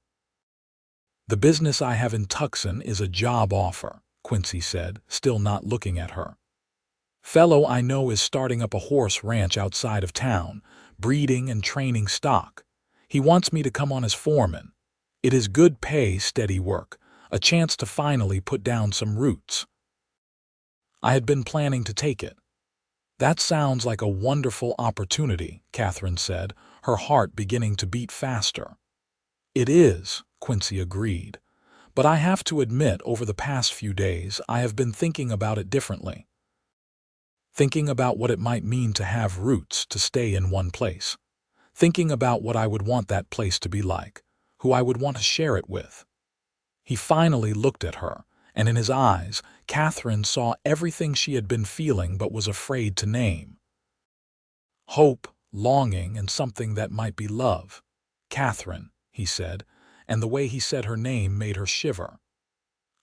The business I have in Tucson is a job offer, Quincy said, still not looking at her. Fellow I know is starting up a horse ranch outside of town, breeding and training stock. He wants me to come on as foreman. It is good pay, steady work, a chance to finally put down some roots. I had been planning to take it. That sounds like a wonderful opportunity, Katherine said, her heart beginning to beat faster. It is, Quincy agreed, but I have to admit over the past few days I have been thinking about it differently. Thinking about what it might mean to have roots, to stay in one place. Thinking about what I would want that place to be like, who I would want to share it with. He finally looked at her, and in his eyes, Katherine saw everything she had been feeling but was afraid to name. Hope, longing, and something that might be love. Katherine, he said, and the way he said her name made her shiver.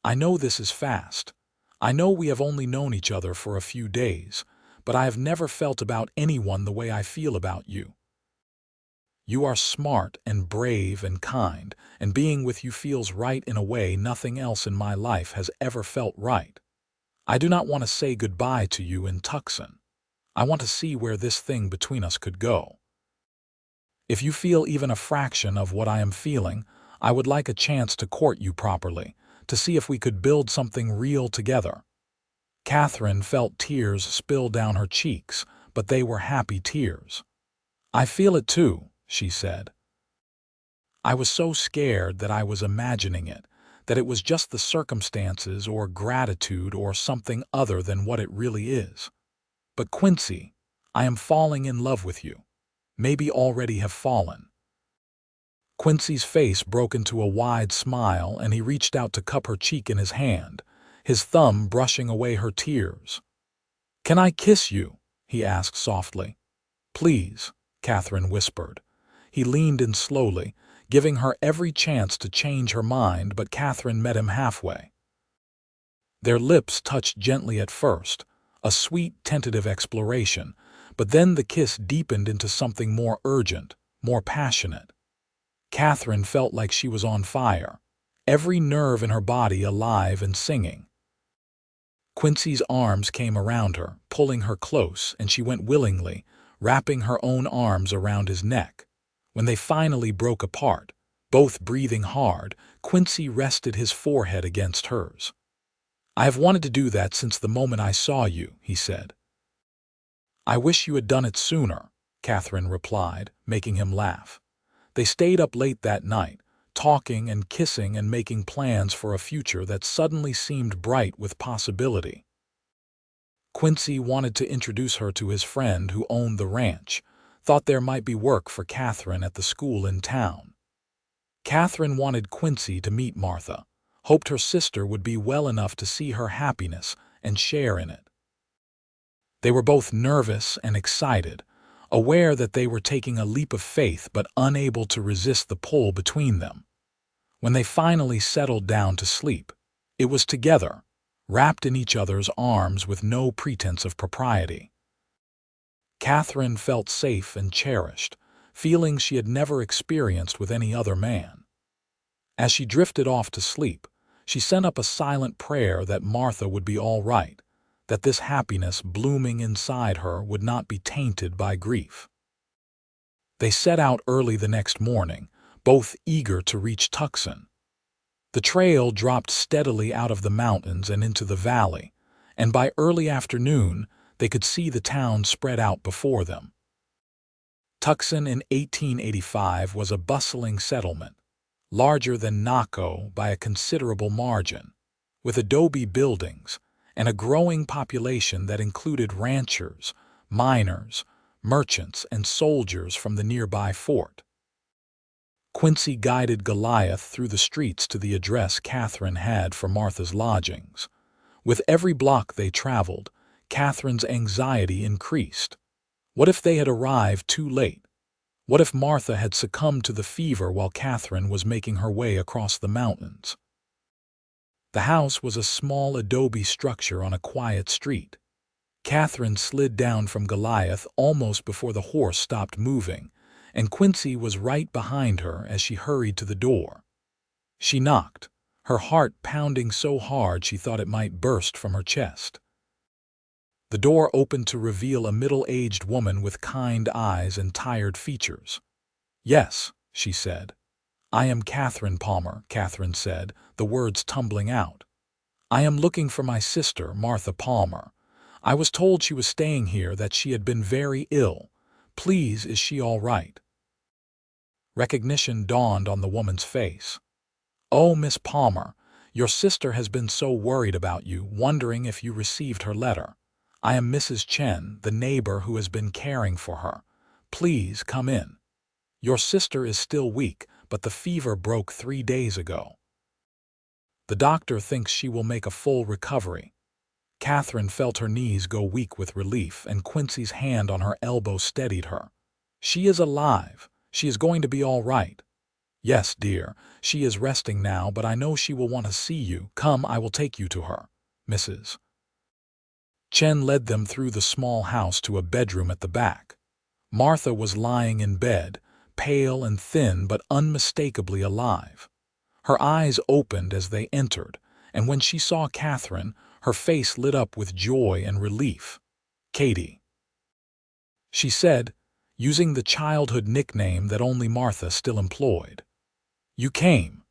I know this is fast. I know we have only known each other for a few days, but I have never felt about anyone the way I feel about you. You are smart and brave and kind, and being with you feels right in a way nothing else in my life has ever felt right. I do not want to say goodbye to you in Tucson. I want to see where this thing between us could go. If you feel even a fraction of what I am feeling, I would like a chance to court you properly, to see if we could build something real together. Katherine felt tears spill down her cheeks, but they were happy tears. I feel it too, she said. I was so scared that I was imagining it, that it was just the circumstances or gratitude or something other than what it really is. But Quincy, I am falling in love with you. Maybe already have fallen. Quincy's face broke into a wide smile and he reached out to cup her cheek in his hand, his thumb brushing away her tears. Can I kiss you? He asked softly. Please, Katherine whispered. He leaned in slowly, giving her every chance to change her mind, but Katherine met him halfway. Their lips touched gently at first, a sweet, tentative exploration, but then the kiss deepened into something more urgent, more passionate. Katherine felt like she was on fire, every nerve in her body alive and singing. Quincy's arms came around her, pulling her close, and she went willingly, wrapping her own arms around his neck. When they finally broke apart, both breathing hard, Quincy rested his forehead against hers. I have wanted to do that since the moment I saw you, he said. I wish you had done it sooner, Katherine replied, making him laugh. They stayed up late that night, talking and kissing and making plans for a future that suddenly seemed bright with possibility. Quincy wanted to introduce her to his friend who owned the ranch, thought there might be work for Katherine at the school in town. Katherine wanted Quincy to meet Martha, hoped her sister would be well enough to see her happiness and share in it. They were both nervous and excited, aware that they were taking a leap of faith but unable to resist the pull between them. When they finally settled down to sleep, it was together, wrapped in each other's arms with no pretense of propriety. Katherine felt safe and cherished, feelings she had never experienced with any other man. As she drifted off to sleep, she sent up a silent prayer that Martha would be all right, that this happiness blooming inside her would not be tainted by grief. They set out early the next morning, both eager to reach Tucson. The trail dropped steadily out of the mountains and into the valley, and by early afternoon they could see the town spread out before them. Tucson in 1885 was a bustling settlement, larger than Naco by a considerable margin, with adobe buildings and a growing population that included ranchers, miners, merchants, and soldiers from the nearby fort. Quincy guided Goliath through the streets to the address Katherine had for Martha's lodgings. With every block they traveled, Katherine's anxiety increased. What if they had arrived too late? What if Martha had succumbed to the fever while Katherine was making her way across the mountains? The house was a small adobe structure on a quiet street. Katherine slid down from Goliath almost before the horse stopped moving, and Quincy was right behind her as she hurried to the door. She knocked, her heart pounding so hard she thought it might burst from her chest. The door opened to reveal a middle-aged woman with kind eyes and tired features. "Yes," she said. "I am Katherine Palmer," Katherine said, the words tumbling out. "I am looking for my sister, Martha Palmer. I was told she was staying here, that she had been very ill. Please, is she all right?" Recognition dawned on the woman's face. "Oh, Miss Palmer, your sister has been so worried about you, wondering if you received her letter. I am Mrs. Chen, the neighbor who has been caring for her. Please come in. Your sister is still weak, but the fever broke 3 days ago. The doctor thinks she will make a full recovery." Katherine felt her knees go weak with relief, and Quincy's hand on her elbow steadied her. "She is alive. She is going to be all right." "Yes, dear, she is resting now, but I know she will want to see you. Come, I will take you to her." Mrs. Chen led them through the small house to a bedroom at the back. Martha was lying in bed, pale and thin but unmistakably alive. Her eyes opened as they entered, and when she saw Katherine, her face lit up with joy and relief. "Katie," she said, using the childhood nickname that only Martha still employed. "You came.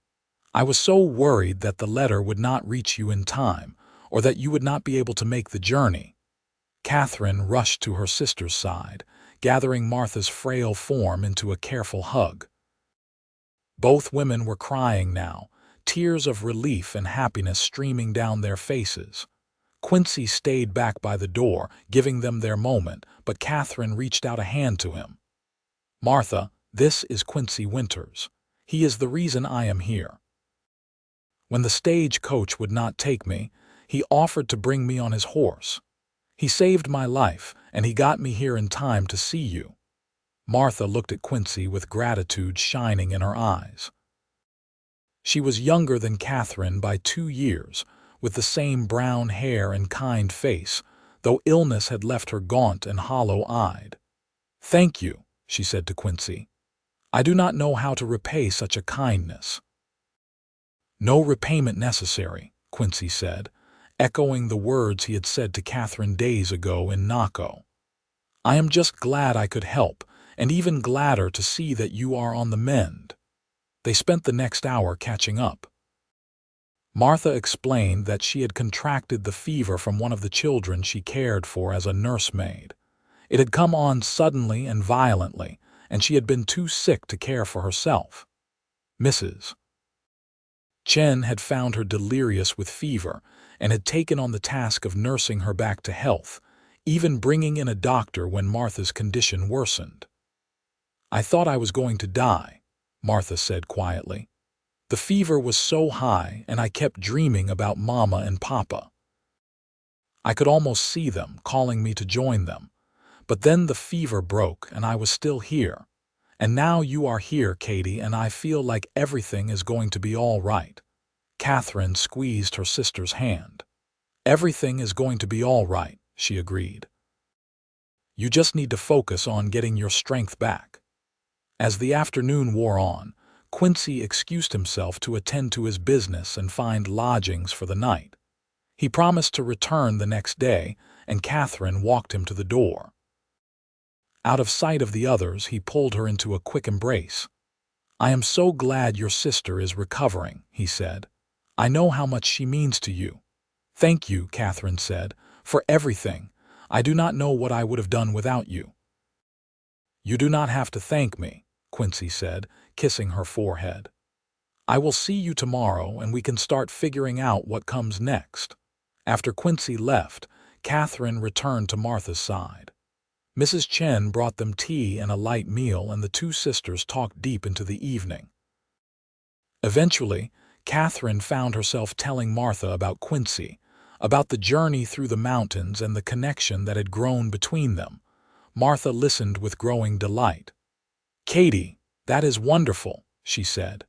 I was so worried that the letter would not reach you in time, or that you would not be able to make the journey." Katherine rushed to her sister's side, gathering Martha's frail form into a careful hug. Both women were crying now, tears of relief and happiness streaming down their faces. Quincy stayed back by the door, giving them their moment, but Katherine reached out a hand to him. "Martha, this is Quincy Winters. He is the reason I am here. When the stagecoach would not take me, he offered to bring me on his horse. He saved my life, and he got me here in time to see you." Martha looked at Quincy with gratitude shining in her eyes. She was younger than Katherine by 2 years, with the same brown hair and kind face, though illness had left her gaunt and hollow-eyed. "Thank you," she said to Quincy. "I do not know how to repay such a kindness." "No repayment necessary," Quincy said, echoing the words he had said to Katherine days ago in Naco. "I am just glad I could help, and even gladder to see that you are on the mend." They spent the next hour catching up. Martha explained that she had contracted the fever from one of the children she cared for as a nursemaid. It had come on suddenly and violently, and she had been too sick to care for herself. Mrs. Chen had found her delirious with fever and had taken on the task of nursing her back to health, even bringing in a doctor when Martha's condition worsened. "I thought I was going to die," Martha said quietly. "The fever was so high, and I kept dreaming about Mama and Papa. I could almost see them, calling me to join them. But then the fever broke, and I was still here. And now you are here, Katie, and I feel like everything is going to be all right." Katherine squeezed her sister's hand. "Everything is going to be all right," she agreed. "You just need to focus on getting your strength back." As the afternoon wore on, Quincy excused himself to attend to his business and find lodgings for the night. He promised to return the next day, and Katherine walked him to the door. Out of sight of the others, he pulled her into a quick embrace. "I am so glad your sister is recovering," he said. "I know how much she means to you." "Thank you," Katherine said, "for everything. I do not know what I would have done without you." "You do not have to thank me," Quincy said, kissing her forehead. "I will see you tomorrow, and we can start figuring out what comes next." After Quincy left, Katherine returned to Martha's side. Mrs. Chen brought them tea and a light meal, and the two sisters talked deep into the evening. Eventually, Katherine found herself telling Martha about Quincy, about the journey through the mountains and the connection that had grown between them. Martha listened with growing delight. "Katie, that is wonderful," she said.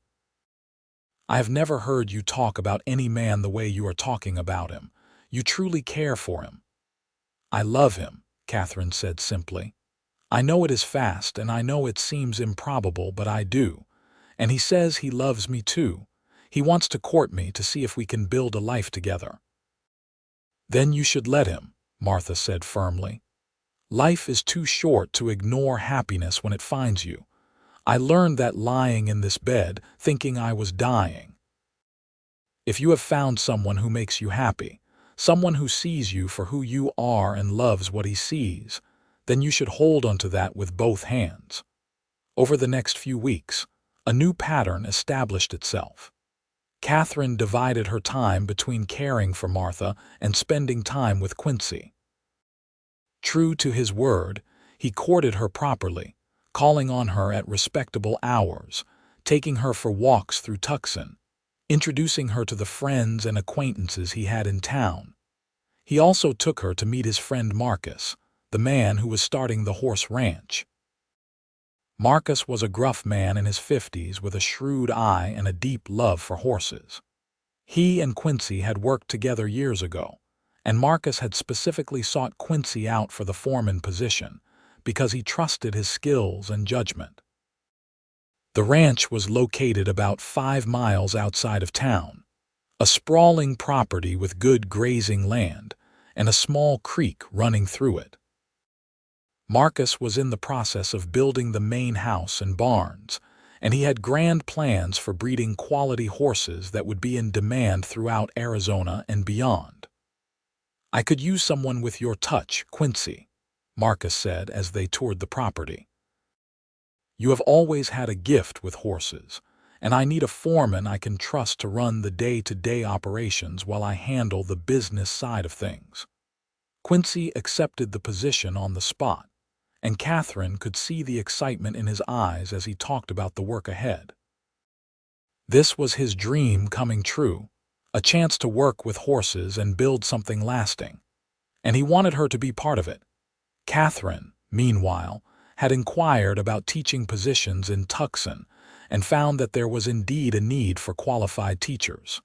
"I have never heard you talk about any man the way you are talking about him. You truly care for him." "I love him," Katherine said simply. "I know it is fast, and I know it seems improbable, but I do. And he says he loves me too. He wants to court me to see if we can build a life together." "Then you should let him," Martha said firmly. "Life is too short to ignore happiness when it finds you. I learned that lying in this bed, thinking I was dying. If you have found someone who makes you happy, someone who sees you for who you are and loves what he sees, then you should hold onto that with both hands." Over the next few weeks, a new pattern established itself. Katherine divided her time between caring for Martha and spending time with Quincy. True to his word, he courted her properly, calling on her at respectable hours, taking her for walks through Tucson, introducing her to the friends and acquaintances he had in town. He also took her to meet his friend Marcus, the man who was starting the horse ranch. Marcus was a gruff man in his 50s with a shrewd eye and a deep love for horses. He and Quincy had worked together years ago, and Marcus had specifically sought Quincy out for the foreman position because he trusted his skills and judgment. The ranch was located about 5 miles outside of town, a sprawling property with good grazing land and a small creek running through it. Marcus was in the process of building the main house and barns, and he had grand plans for breeding quality horses that would be in demand throughout Arizona and beyond. "I could use someone with your touch, Quincy," Marcus said as they toured the property. "You have always had a gift with horses, and I need a foreman I can trust to run the day-to-day operations while I handle the business side of things." Quincy accepted the position on the spot, and Katherine could see the excitement in his eyes as he talked about the work ahead. This was his dream coming true, a chance to work with horses and build something lasting, and he wanted her to be part of it. Katherine, meanwhile, had inquired about teaching positions in Tucson and found that there was indeed a need for qualified teachers.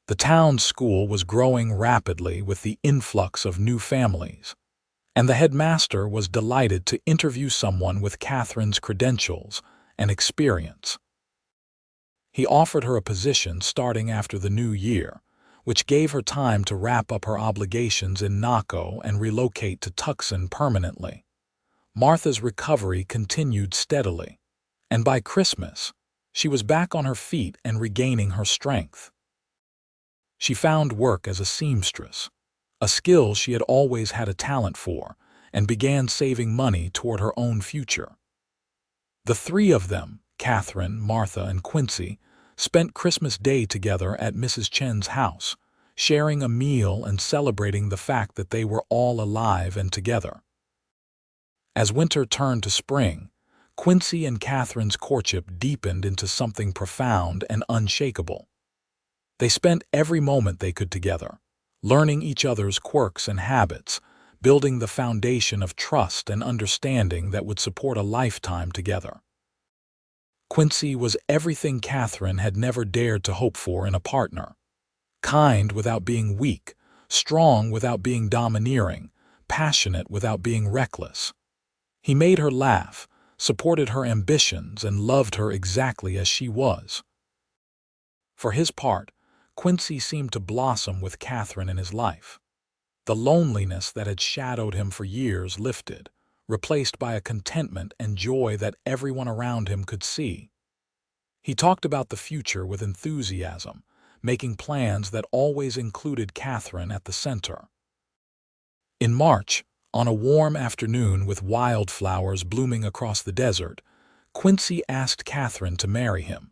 The town's school was growing rapidly with the influx of new families, and the headmaster was delighted to interview someone with Katherine's credentials and experience. He offered her a position starting after the new year, which gave her time to wrap up her obligations in Naco and relocate to Tucson permanently. Martha's recovery continued steadily, and by Christmas, she was back on her feet and regaining her strength. She found work as a seamstress, a skill she had always had a talent for, and began saving money toward her own future. The three of them, Katherine, Martha, and Quincy, spent Christmas Day together at Mrs. Chen's house, sharing a meal and celebrating the fact that they were all alive and together. As winter turned to spring, Quincy and Katherine's courtship deepened into something profound and unshakable. They spent every moment they could together, learning each other's quirks and habits, building the foundation of trust and understanding that would support a lifetime together. Quincy was everything Katherine had never dared to hope for in a partner. Kind without being weak, strong without being domineering, passionate without being reckless. He made her laugh, supported her ambitions, and loved her exactly as she was. For his part, Quincy seemed to blossom with Katherine in his life. The loneliness that had shadowed him for years lifted, replaced by a contentment and joy that everyone around him could see. He talked about the future with enthusiasm, making plans that always included Katherine at the center. In March, on a warm afternoon with wildflowers blooming across the desert, Quincy asked Katherine to marry him.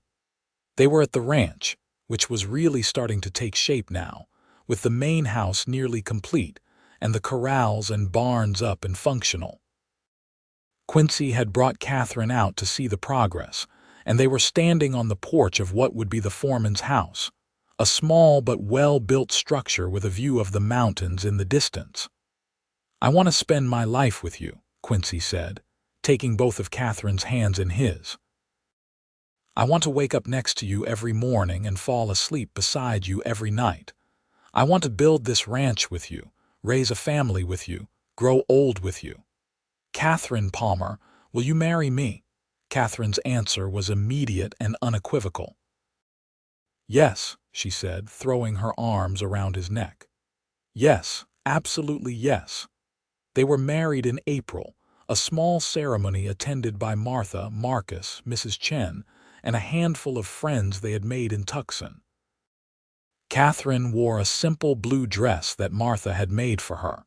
They were at the ranch, which was really starting to take shape now, with the main house nearly complete, and the corrals and barns up and functional. Quincy had brought Katherine out to see the progress, and they were standing on the porch of what would be the foreman's house, a small but well-built structure with a view of the mountains in the distance. "I want to spend my life with you," Quincy said, taking both of Katherine's hands in his. "I want to wake up next to you every morning and fall asleep beside you every night. I want to build this ranch with you, raise a family with you, grow old with you. Katherine Palmer, will you marry me?" Katherine's answer was immediate and unequivocal. "Yes," she said, throwing her arms around his neck. "Yes, absolutely yes." They were married in April, a small ceremony attended by Martha, Marcus, Mrs. Chen, and a handful of friends they had made in Tucson. Katherine wore a simple blue dress that Martha had made for her,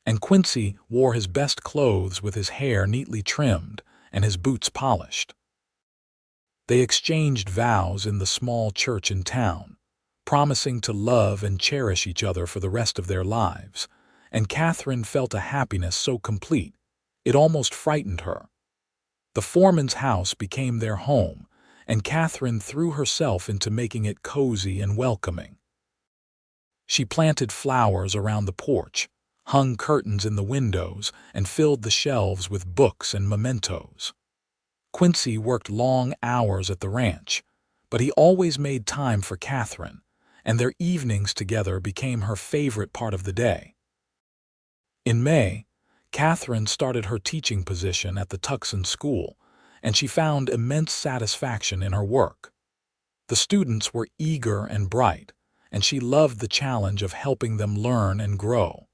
and Quincy wore his best clothes with his hair neatly trimmed and his boots polished. They exchanged vows in the small church in town, promising to love and cherish each other for the rest of their lives, and Katherine felt a happiness so complete it almost frightened her. The foreman's house became their home, and Katherine threw herself into making it cozy and welcoming. She planted flowers around the porch, hung curtains in the windows, and filled the shelves with books and mementos. Quincy worked long hours at the ranch, but he always made time for Katherine, and their evenings together became her favorite part of the day. In May, Katherine started her teaching position at the Tucson school, and she found immense satisfaction in her work. The students were eager and bright, and she loved the challenge of helping them learn and grow.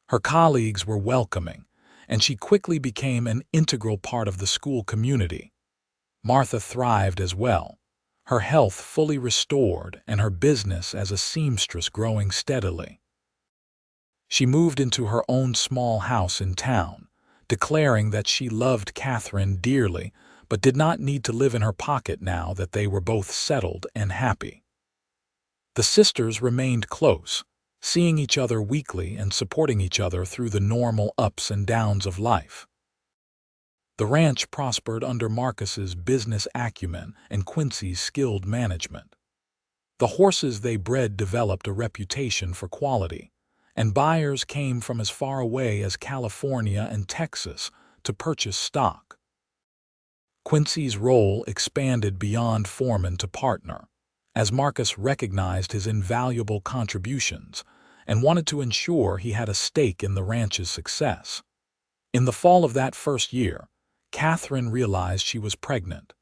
Her colleagues were welcoming, and she quickly became an integral part of the school community. Martha thrived as well, her health fully restored and her business as a seamstress growing steadily. She moved into her own small house in town, declaring that she loved Katherine dearly but did not need to live in her pocket now that they were both settled and happy. The sisters remained close, seeing each other weekly and supporting each other through the normal ups and downs of life. The ranch prospered under Marcus's business acumen and Quincy's skilled management. The horses they bred developed a reputation for quality, and buyers came from as far away as California and Texas to purchase stock. Quincy's role expanded beyond foreman to partner, as Marcus recognized his invaluable contributions and wanted to ensure he had a stake in the ranch's success. In the fall of that first year, Katherine realized she was pregnant.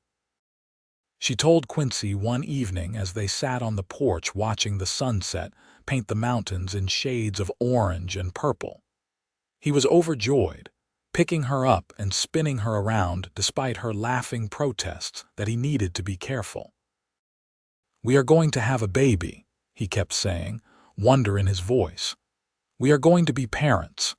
She told Quincy one evening as they sat on the porch watching the sunset paint the mountains in shades of orange and purple. He was overjoyed, picking her up and spinning her around despite her laughing protests that he needed to be careful. "We are going to have a baby," he kept saying, wonder in his voice. "We are going to be parents."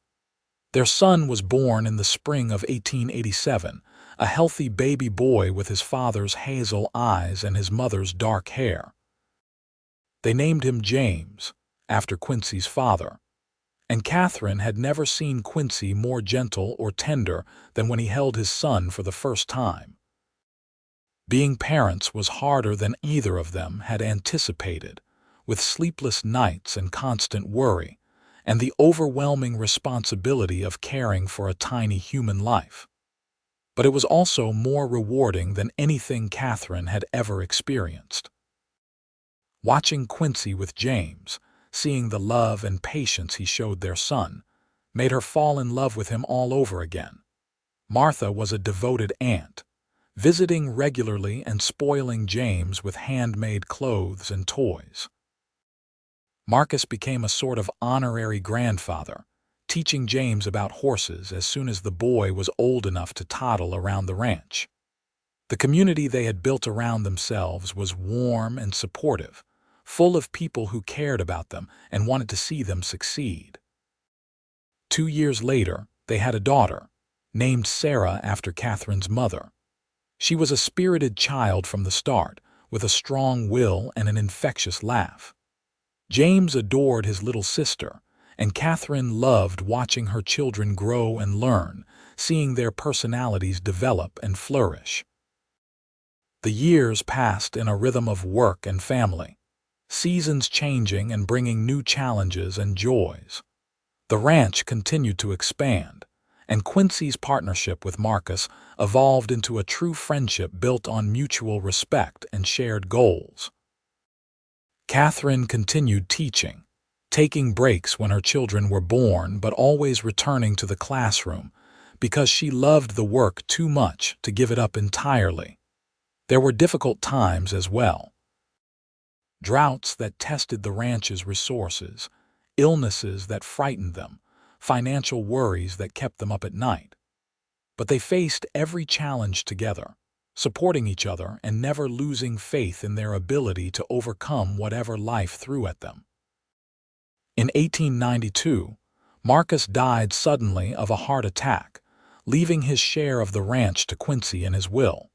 Their son was born in the spring of 1887, a healthy baby boy with his father's hazel eyes and his mother's dark hair. They named him James, after Quincy's father, and Katherine had never seen Quincy more gentle or tender than when he held his son for the first time. Being parents was harder than either of them had anticipated, with sleepless nights and constant worry, and the overwhelming responsibility of caring for a tiny human life. But it was also more rewarding than anything Katherine had ever experienced. Watching Quincy with James, seeing the love and patience he showed their son, made her fall in love with him all over again. Martha was a devoted aunt, visiting regularly and spoiling James with handmade clothes and toys. Marcus became a sort of honorary grandfather, teaching James about horses as soon as the boy was old enough to toddle around the ranch. The community they had built around themselves was warm and supportive, full of people who cared about them and wanted to see them succeed. 2 years later, they had a daughter, named Sarah after Katherine's mother. She was a spirited child from the start, with a strong will and an infectious laugh. James adored his little sister, and Katherine loved watching her children grow and learn, seeing their personalities develop and flourish. The years passed in a rhythm of work and family, seasons changing and bringing new challenges and joys. The ranch continued to expand, and Quincy's partnership with Marcus evolved into a true friendship built on mutual respect and shared goals. Katherine continued teaching, taking breaks when her children were born but always returning to the classroom because she loved the work too much to give it up entirely. There were difficult times as well. Droughts that tested the ranch's resources, illnesses that frightened them, financial worries that kept them up at night. But they faced every challenge together, supporting each other and never losing faith in their ability to overcome whatever life threw at them. In 1892, Marcus died suddenly of a heart attack, leaving his share of the ranch to Quincy in his will.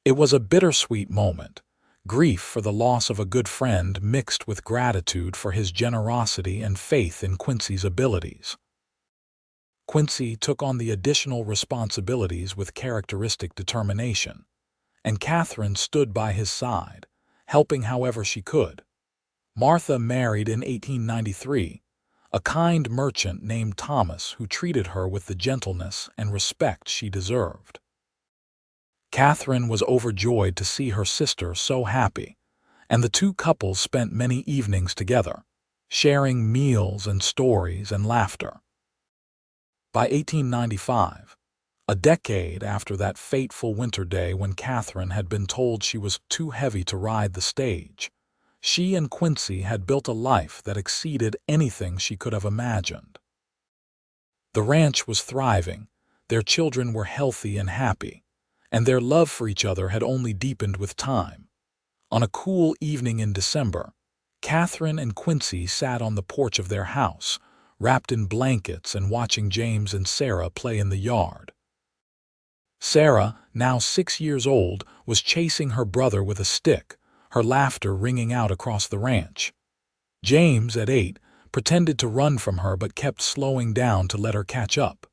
It was a bittersweet moment, grief for the loss of a good friend mixed with gratitude for his generosity and faith in Quincy's abilities. Quincy took on the additional responsibilities with characteristic determination, and Katherine stood by his side, helping however she could. Martha married in 1893, a kind merchant named Thomas who treated her with the gentleness and respect she deserved. Katherine was overjoyed to see her sister so happy, and the two couples spent many evenings together, sharing meals and stories and laughter. By 1895, a decade after that fateful winter day when Katherine had been told she was too heavy to ride the stage, she and Quincy had built a life that exceeded anything she could have imagined. The ranch was thriving, their children were healthy and happy, and their love for each other had only deepened with time. On a cool evening in December, Katherine and Quincy sat on the porch of their house, wrapped in blankets and watching James and Sarah play in the yard. Sarah, now 6 years old, was chasing her brother with a stick, her laughter ringing out across the ranch. James, at 8, pretended to run from her but kept slowing down to let her catch up.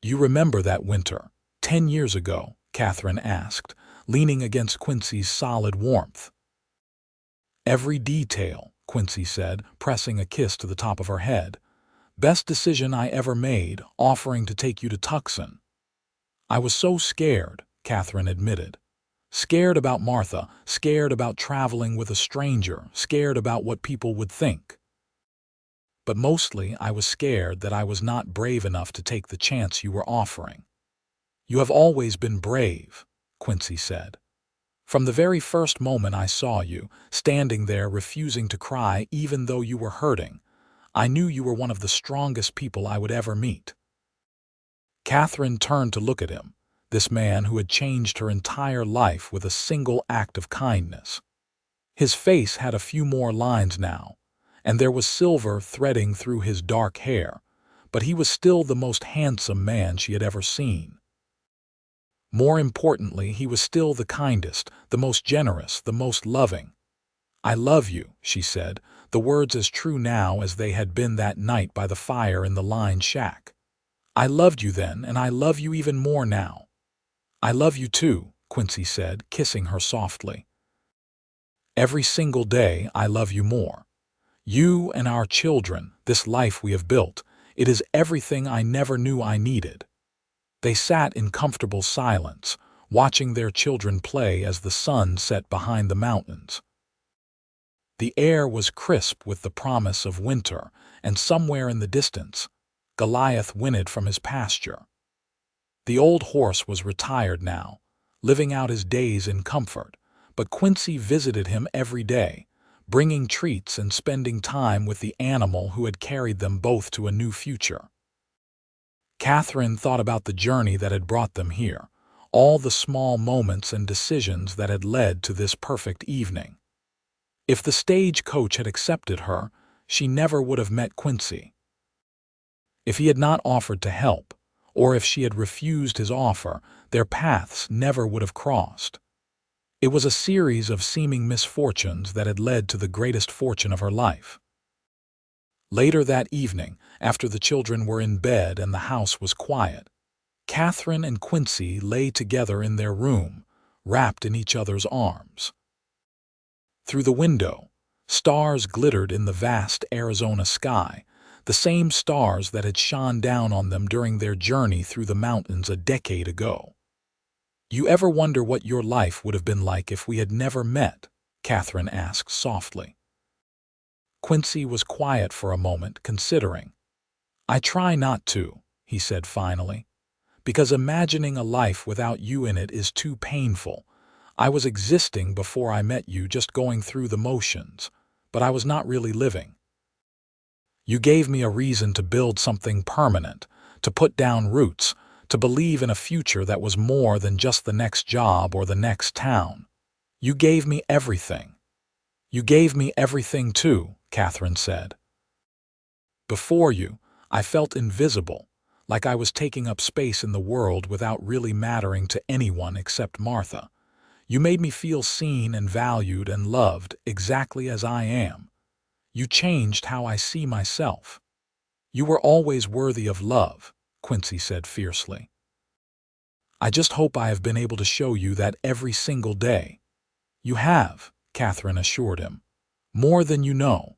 "You remember that winter, 10 years ago?" Katherine asked, leaning against Quincy's solid warmth. "Every detail," Quincy said, pressing a kiss to the top of her head. "Best decision I ever made, offering to take you to Tucson." "I was so scared," Katherine admitted. "Scared about Martha, scared about traveling with a stranger, scared about what people would think. But mostly I was scared that I was not brave enough to take the chance you were offering." "You have always been brave," Quincy said. "From the very first moment I saw you, standing there refusing to cry even though you were hurting, I knew you were one of the strongest people I would ever meet." Katherine turned to look at him, this man who had changed her entire life with a single act of kindness. His face had a few more lines now, and there was silver threading through his dark hair, but he was still the most handsome man she had ever seen. More importantly, he was still the kindest, the most generous, the most loving. "I love you," she said, the words as true now as they had been that night by the fire in the line shack. "I loved you then, and I love you even more now." "I love you too," Quincy said, kissing her softly. "Every single day I love you more. You and our children, this life we have built, it is everything I never knew I needed." They sat in comfortable silence, watching their children play as the sun set behind the mountains. The air was crisp with the promise of winter, and somewhere in the distance, Goliath whinnied from his pasture. The old horse was retired now, living out his days in comfort, but Quincy visited him every day, bringing treats and spending time with the animal who had carried them both to a new future. Katherine thought about the journey that had brought them here, all the small moments and decisions that had led to this perfect evening. If the stagecoach had accepted her, she never would have met Quincy. If he had not offered to help, or if she had refused his offer, their paths never would have crossed. It was a series of seeming misfortunes that had led to the greatest fortune of her life. Later that evening, after the children were in bed and the house was quiet, Katherine and Quincy lay together in their room, wrapped in each other's arms. Through the window, stars glittered in the vast Arizona sky, the same stars that had shone down on them during their journey through the mountains a decade ago. "You ever wonder what your life would have been like if we had never met?" Katherine asked softly. Quincy was quiet for a moment, considering. "I try not to," he said finally, "because imagining a life without you in it is too painful. I was existing before I met you, just going through the motions, but I was not really living. You gave me a reason to build something permanent, to put down roots, to believe in a future that was more than just the next job or the next town. You gave me everything." "You gave me everything too," Katherine said. "Before you, I felt invisible, like I was taking up space in the world without really mattering to anyone except Martha. You made me feel seen and valued and loved exactly as I am. You changed how I see myself." "You were always worthy of love," Quincy said fiercely. "I just hope I have been able to show you that every single day." "You have," Katherine assured him. "More than you know."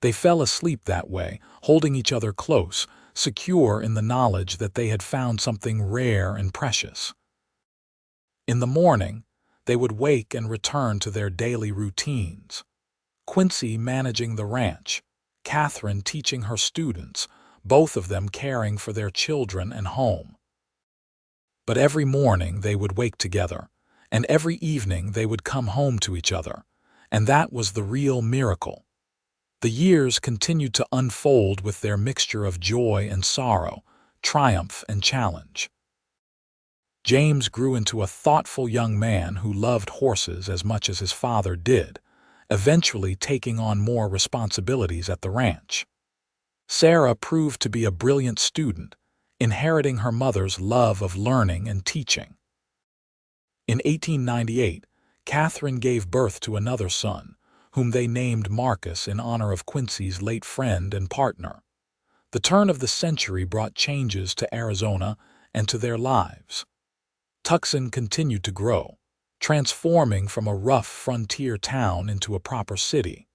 They fell asleep that way, holding each other close, secure in the knowledge that they had found something rare and precious. In the morning, they would wake and return to their daily routines. Quincy managing the ranch, Katherine teaching her students, both of them caring for their children and home. But every morning they would wake together, and every evening they would come home to each other, and that was the real miracle. The years continued to unfold with their mixture of joy and sorrow, triumph and challenge. James grew into a thoughtful young man who loved horses as much as his father did, eventually taking on more responsibilities at the ranch. Sarah proved to be a brilliant student, inheriting her mother's love of learning and teaching. In 1898, Katherine gave birth to another son, whom they named Marcus in honor of Quincy's late friend and partner. The turn of the century brought changes to Arizona and to their lives. Tucson continued to grow, transforming from a rough frontier town into a proper city.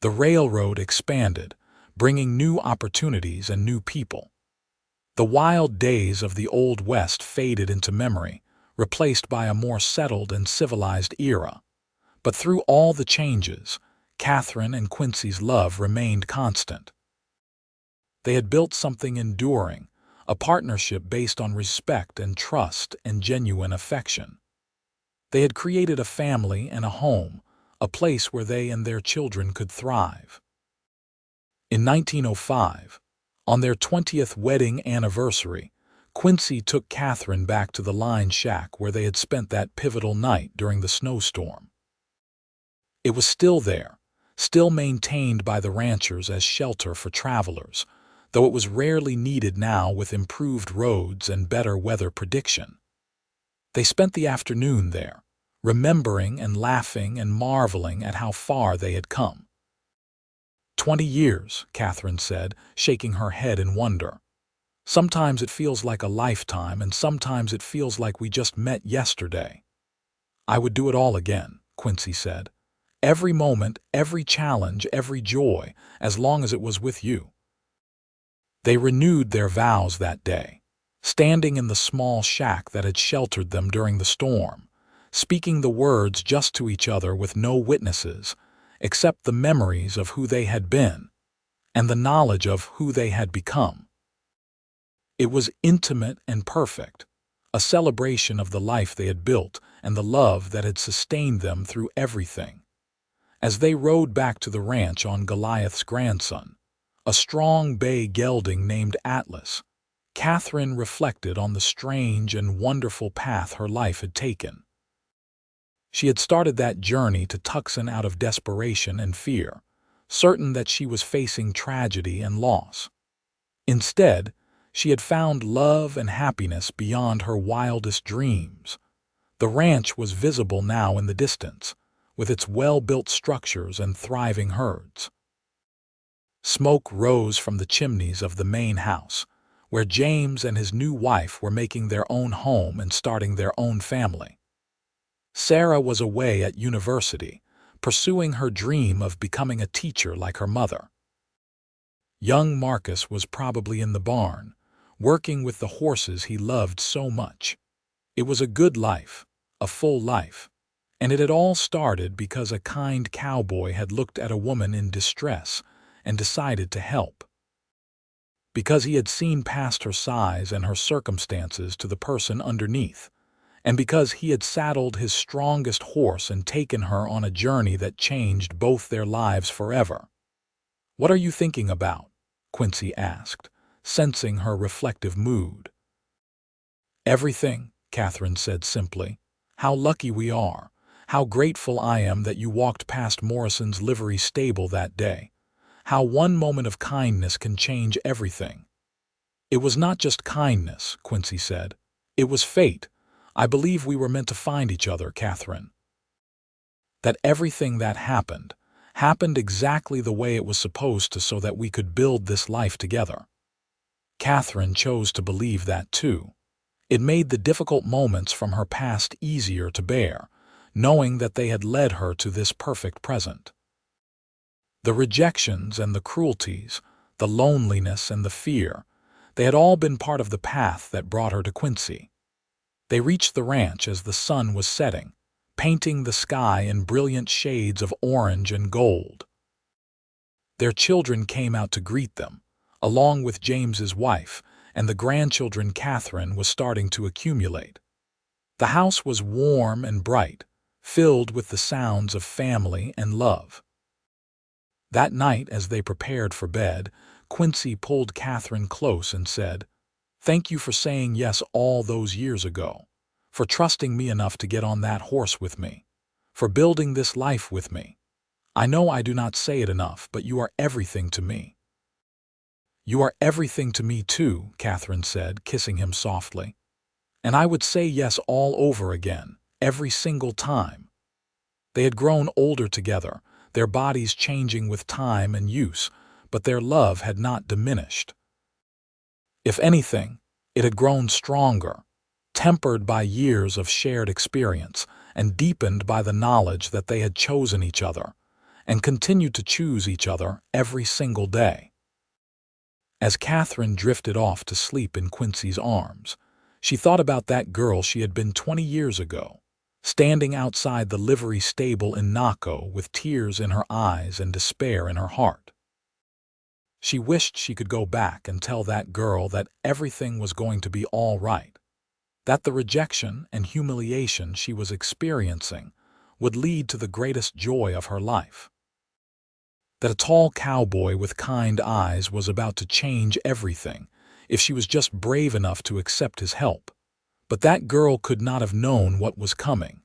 The railroad expanded, bringing new opportunities and new people. The wild days of the Old West faded into memory, replaced by a more settled and civilized era. But through all the changes, Katherine and Quincy's love remained constant. They had built something enduring, a partnership based on respect and trust and genuine affection. They had created a family and a home, a place where they and their children could thrive. In 1905, on their 20th wedding anniversary, Quincy took Katherine back to the line shack where they had spent that pivotal night during the snowstorm. It was still there, still maintained by the ranchers as shelter for travelers, though it was rarely needed now with improved roads and better weather prediction. They spent the afternoon there, remembering and laughing and marveling at how far they had come. 20 years, Katherine said, shaking her head in wonder. Sometimes it feels like a lifetime, and sometimes it feels like we just met yesterday. I would do it all again, Quincy said. Every moment, every challenge, every joy, as long as it was with you. They renewed their vows that day, standing in the small shack that had sheltered them during the storm, speaking the words just to each other with no witnesses, except the memories of who they had been and the knowledge of who they had become. It was intimate and perfect, a celebration of the life they had built and the love that had sustained them through everything. As they rode back to the ranch on Goliath's grandson, a strong bay gelding named Atlas, Katherine reflected on the strange and wonderful path her life had taken. She had started that journey to Tucson out of desperation and fear, certain that she was facing tragedy and loss. Instead, she had found love and happiness beyond her wildest dreams. The ranch was visible now in the distance, with its well-built structures and thriving herds. Smoke rose from the chimneys of the main house, where James and his new wife were making their own home and starting their own family. Sarah was away at university, pursuing her dream of becoming a teacher like her mother. Young Marcus was probably in the barn, working with the horses he loved so much. It was a good life, a full life, and it had all started because a kind cowboy had looked at a woman in distress and decided to help. Because he had seen past her size and her circumstances to the person underneath, and because he had saddled his strongest horse and taken her on a journey that changed both their lives forever. "What are you thinking about?" Quincy asked, sensing her reflective mood. "Everything," Katherine said simply. "How lucky we are. How grateful I am that you walked past Morrison's livery stable that day. How one moment of kindness can change everything." "It was not just kindness," Quincy said. "It was fate. I believe we were meant to find each other, Katherine. That everything that happened exactly the way it was supposed to so that we could build this life together." Katherine chose to believe that too. It made the difficult moments from her past easier to bear, knowing that they had led her to this perfect present. The rejections and the cruelties, the loneliness and the fear, they had all been part of the path that brought her to Quincy. They reached the ranch as the sun was setting, painting the sky in brilliant shades of orange and gold. Their children came out to greet them, along with James's wife, and the grandchildren Katherine was starting to accumulate. The house was warm and bright, filled with the sounds of family and love. That night, as they prepared for bed, Quincy pulled Katherine close and said, "Thank you for saying yes all those years ago, for trusting me enough to get on that horse with me, for building this life with me. I know I do not say it enough, but you are everything to me." "You are everything to me too," Katherine said, kissing him softly. "And I would say yes all over again, every single time." They had grown older together, their bodies changing with time and use, but their love had not diminished. If anything, it had grown stronger, tempered by years of shared experience and deepened by the knowledge that they had chosen each other and continued to choose each other every single day. As Katherine drifted off to sleep in Quincy's arms, she thought about that girl she had been 20 years ago, standing outside the livery stable in Naco with tears in her eyes and despair in her heart. She wished she could go back and tell that girl that everything was going to be all right, that the rejection and humiliation she was experiencing would lead to the greatest joy of her life, that a tall cowboy with kind eyes was about to change everything if she was just brave enough to accept his help. But that girl could not have known what was coming.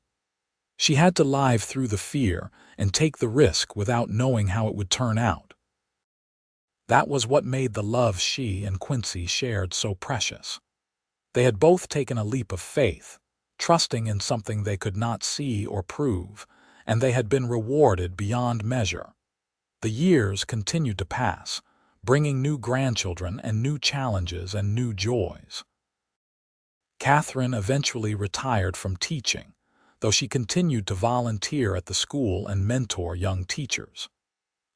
She had to live through the fear and take the risk without knowing how it would turn out. That was what made the love she and Quincy shared so precious. They had both taken a leap of faith, trusting in something they could not see or prove, and they had been rewarded beyond measure. The years continued to pass, bringing new grandchildren and new challenges and new joys. Katherine eventually retired from teaching, though she continued to volunteer at the school and mentor young teachers.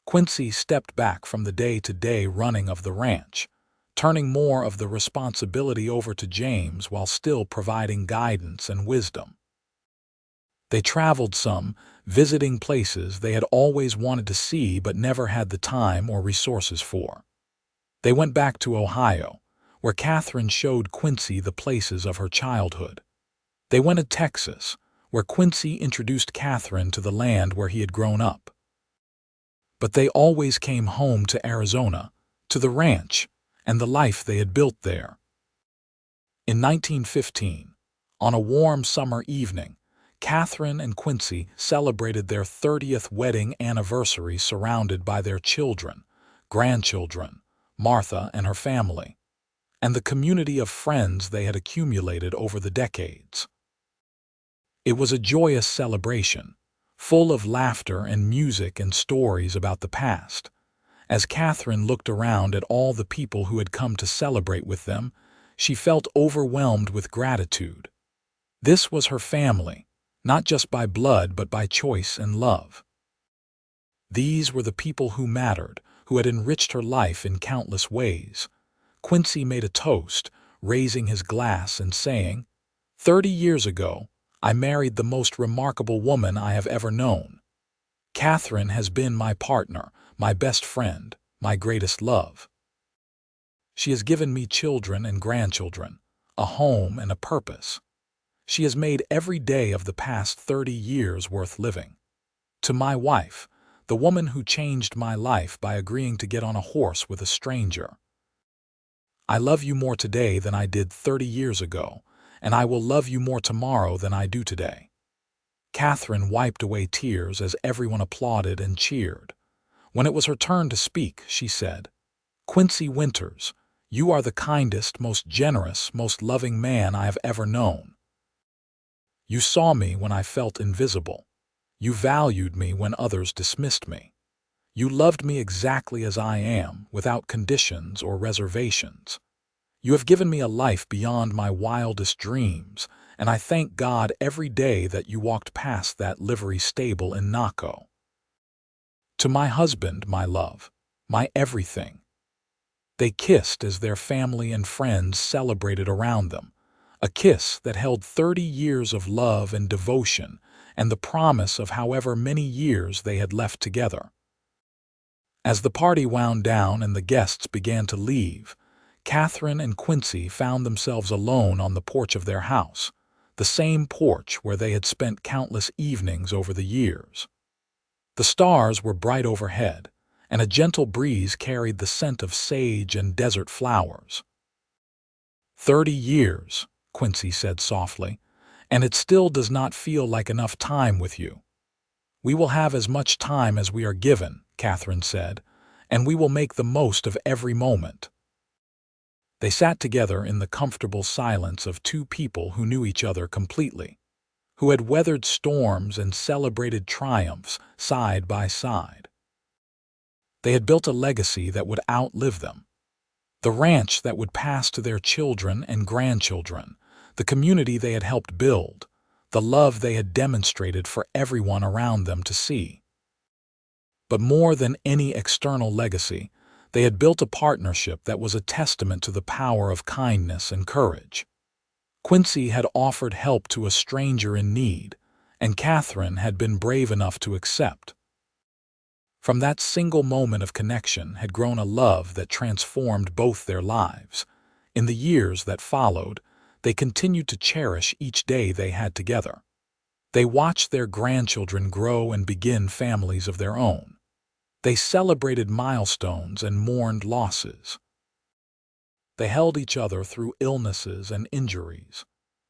Quincy stepped back from the day-to-day running of the ranch, turning more of the responsibility over to James while still providing guidance and wisdom. They traveled some, visiting places they had always wanted to see but never had the time or resources for. They went back to Ohio, where Katherine showed Quincy the places of her childhood. They went to Texas, where Quincy introduced Katherine to the land where he had grown up. But they always came home to Arizona, to the ranch, and the life they had built there. In 1915, on a warm summer evening, Katherine and Quincy celebrated their 30th wedding anniversary surrounded by their children, grandchildren, Martha and her family, and the community of friends they had accumulated over the decades. It was a joyous celebration, full of laughter and music and stories about the past, As Katherine looked around at all the people who had come to celebrate with them, she felt overwhelmed with gratitude. This was her family, not just by blood but by choice and love. These were the people who mattered, who had enriched her life in countless ways. Quincy made a toast, raising his glass and saying, "30 years ago, I married the most remarkable woman I have ever known. Katherine has been my partner, my best friend, my greatest love. She has given me children and grandchildren, a home and a purpose. She has made every day of the past 30 years worth living. To my wife, the woman who changed my life by agreeing to get on a horse with a stranger. I love you more today than I did 30 years ago, and I will love you more tomorrow than I do today." Katherine wiped away tears as everyone applauded and cheered. When it was her turn to speak, she said, "Quincy Winters, you are the kindest, most generous, most loving man I have ever known. You saw me when I felt invisible. You valued me when others dismissed me. You loved me exactly as I am, without conditions or reservations. You have given me a life beyond my wildest dreams, and I thank God every day that you walked past that livery stable in Naco. To my husband, my love, my everything." They kissed as their family and friends celebrated around them, a kiss that held 30 years of love and devotion and the promise of however many years they had left together. As the party wound down and the guests began to leave, Katherine and Quincy found themselves alone on the porch of their house, the same porch where they had spent countless evenings over the years. The stars were bright overhead, and a gentle breeze carried the scent of sage and desert flowers. 30 years, Quincy said softly, "and it still does not feel like enough time with you." "We will have as much time as we are given," Katherine said, "and we will make the most of every moment." They sat together in the comfortable silence of two people who knew each other completely, who had weathered storms and celebrated triumphs side by side. They had built a legacy that would outlive them, the ranch that would pass to their children and grandchildren, the community they had helped build, the love they had demonstrated for everyone around them to see. But more than any external legacy, they had built a partnership that was a testament to the power of kindness and courage. Quincy had offered help to a stranger in need, and Katherine had been brave enough to accept. From that single moment of connection had grown a love that transformed both their lives. In the years that followed, they continued to cherish each day they had together. They watched their grandchildren grow and begin families of their own. They celebrated milestones and mourned losses. They held each other through illnesses and injuries,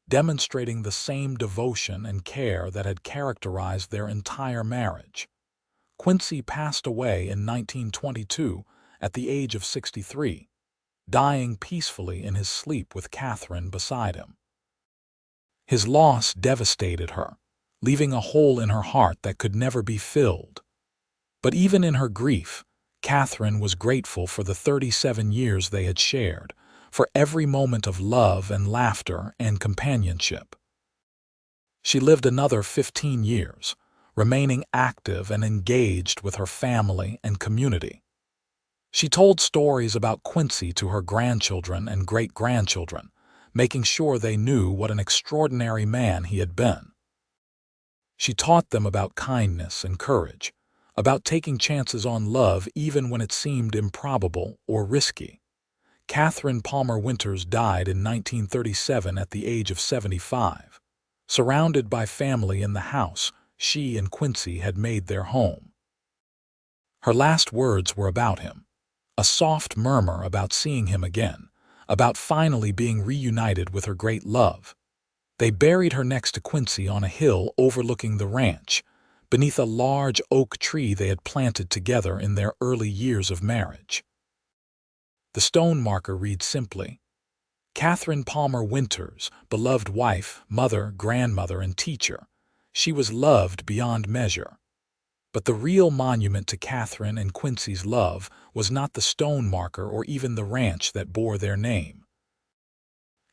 demonstrating the same devotion and care that had characterized their entire marriage. Quincy passed away in 1922 at the age of 63, dying peacefully in his sleep with Katherine beside him. His loss devastated her, leaving a hole in her heart that could never be filled. But even in her grief, Katherine was grateful for the 37 years they had shared, for every moment of love and laughter and companionship. She lived another 15 years, remaining active and engaged with her family and community. She told stories about Quincy to her grandchildren and great-grandchildren, making sure they knew what an extraordinary man he had been. She taught them about kindness and courage, about taking chances on love even when it seemed improbable or risky. Katherine Palmer Winters died in 1937 at the age of 75. Surrounded by family in the house she and Quincy had made their home. Her last words were about him, a soft murmur about seeing him again, about finally being reunited with her great love. They buried her next to Quincy on a hill overlooking the ranch, beneath a large oak tree they had planted together in their early years of marriage. The stone marker reads simply, "Katherine Palmer Winters, beloved wife, mother, grandmother, and teacher. She was loved beyond measure." But the real monument to Katherine and Quincy's love was not the stone marker or even the ranch that bore their name.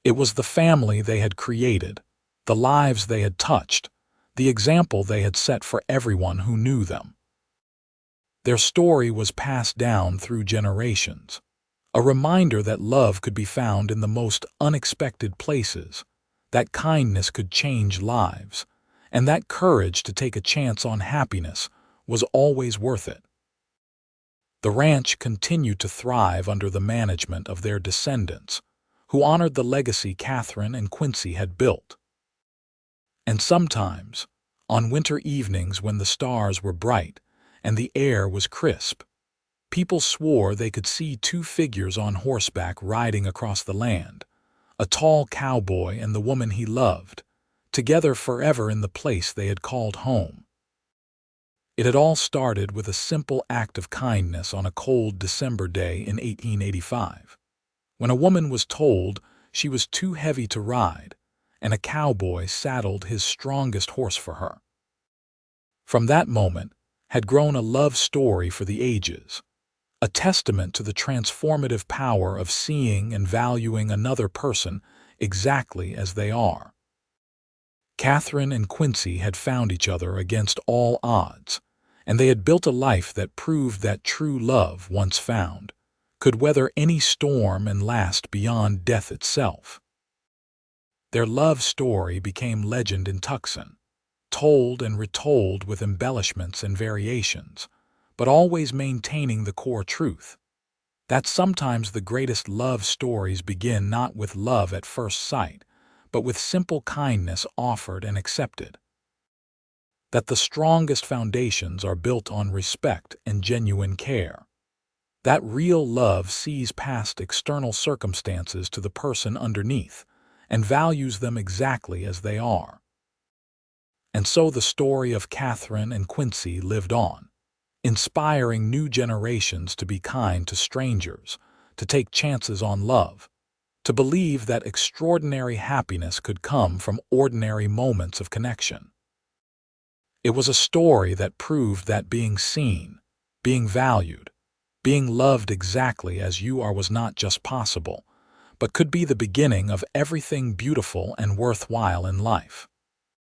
It was the family they had created, the lives they had touched, the example they had set for everyone who knew them. Their story was passed down through generations, a reminder that love could be found in the most unexpected places, that kindness could change lives, and that courage to take a chance on happiness was always worth it. The ranch continued to thrive under the management of their descendants, who honored the legacy Katherine and Quincy had built. And sometimes, on winter evenings when the stars were bright and the air was crisp, people swore they could see two figures on horseback riding across the land, a tall cowboy and the woman he loved, together forever in the place they had called home. It had all started with a simple act of kindness on a cold December day in 1885, when a woman was told she was too heavy to ride, and a cowboy saddled his strongest horse for her. From that moment had grown a love story for the ages, a testament to the transformative power of seeing and valuing another person exactly as they are. Katherine and Quincy had found each other against all odds, and they had built a life that proved that true love, once found, could weather any storm and last beyond death itself. Their love story became legend in Tucson, told and retold with embellishments and variations, but always maintaining the core truth, that sometimes the greatest love stories begin not with love at first sight, but with simple kindness offered and accepted. That the strongest foundations are built on respect and genuine care. That real love sees past external circumstances to the person underneath and values them exactly as they are. And so the story of Katherine and Quincy lived on, inspiring new generations to be kind to strangers, to take chances on love, to believe that extraordinary happiness could come from ordinary moments of connection. It was a story that proved that being seen, being valued, being loved exactly as you are was not just possible, but could be the beginning of everything beautiful and worthwhile in life.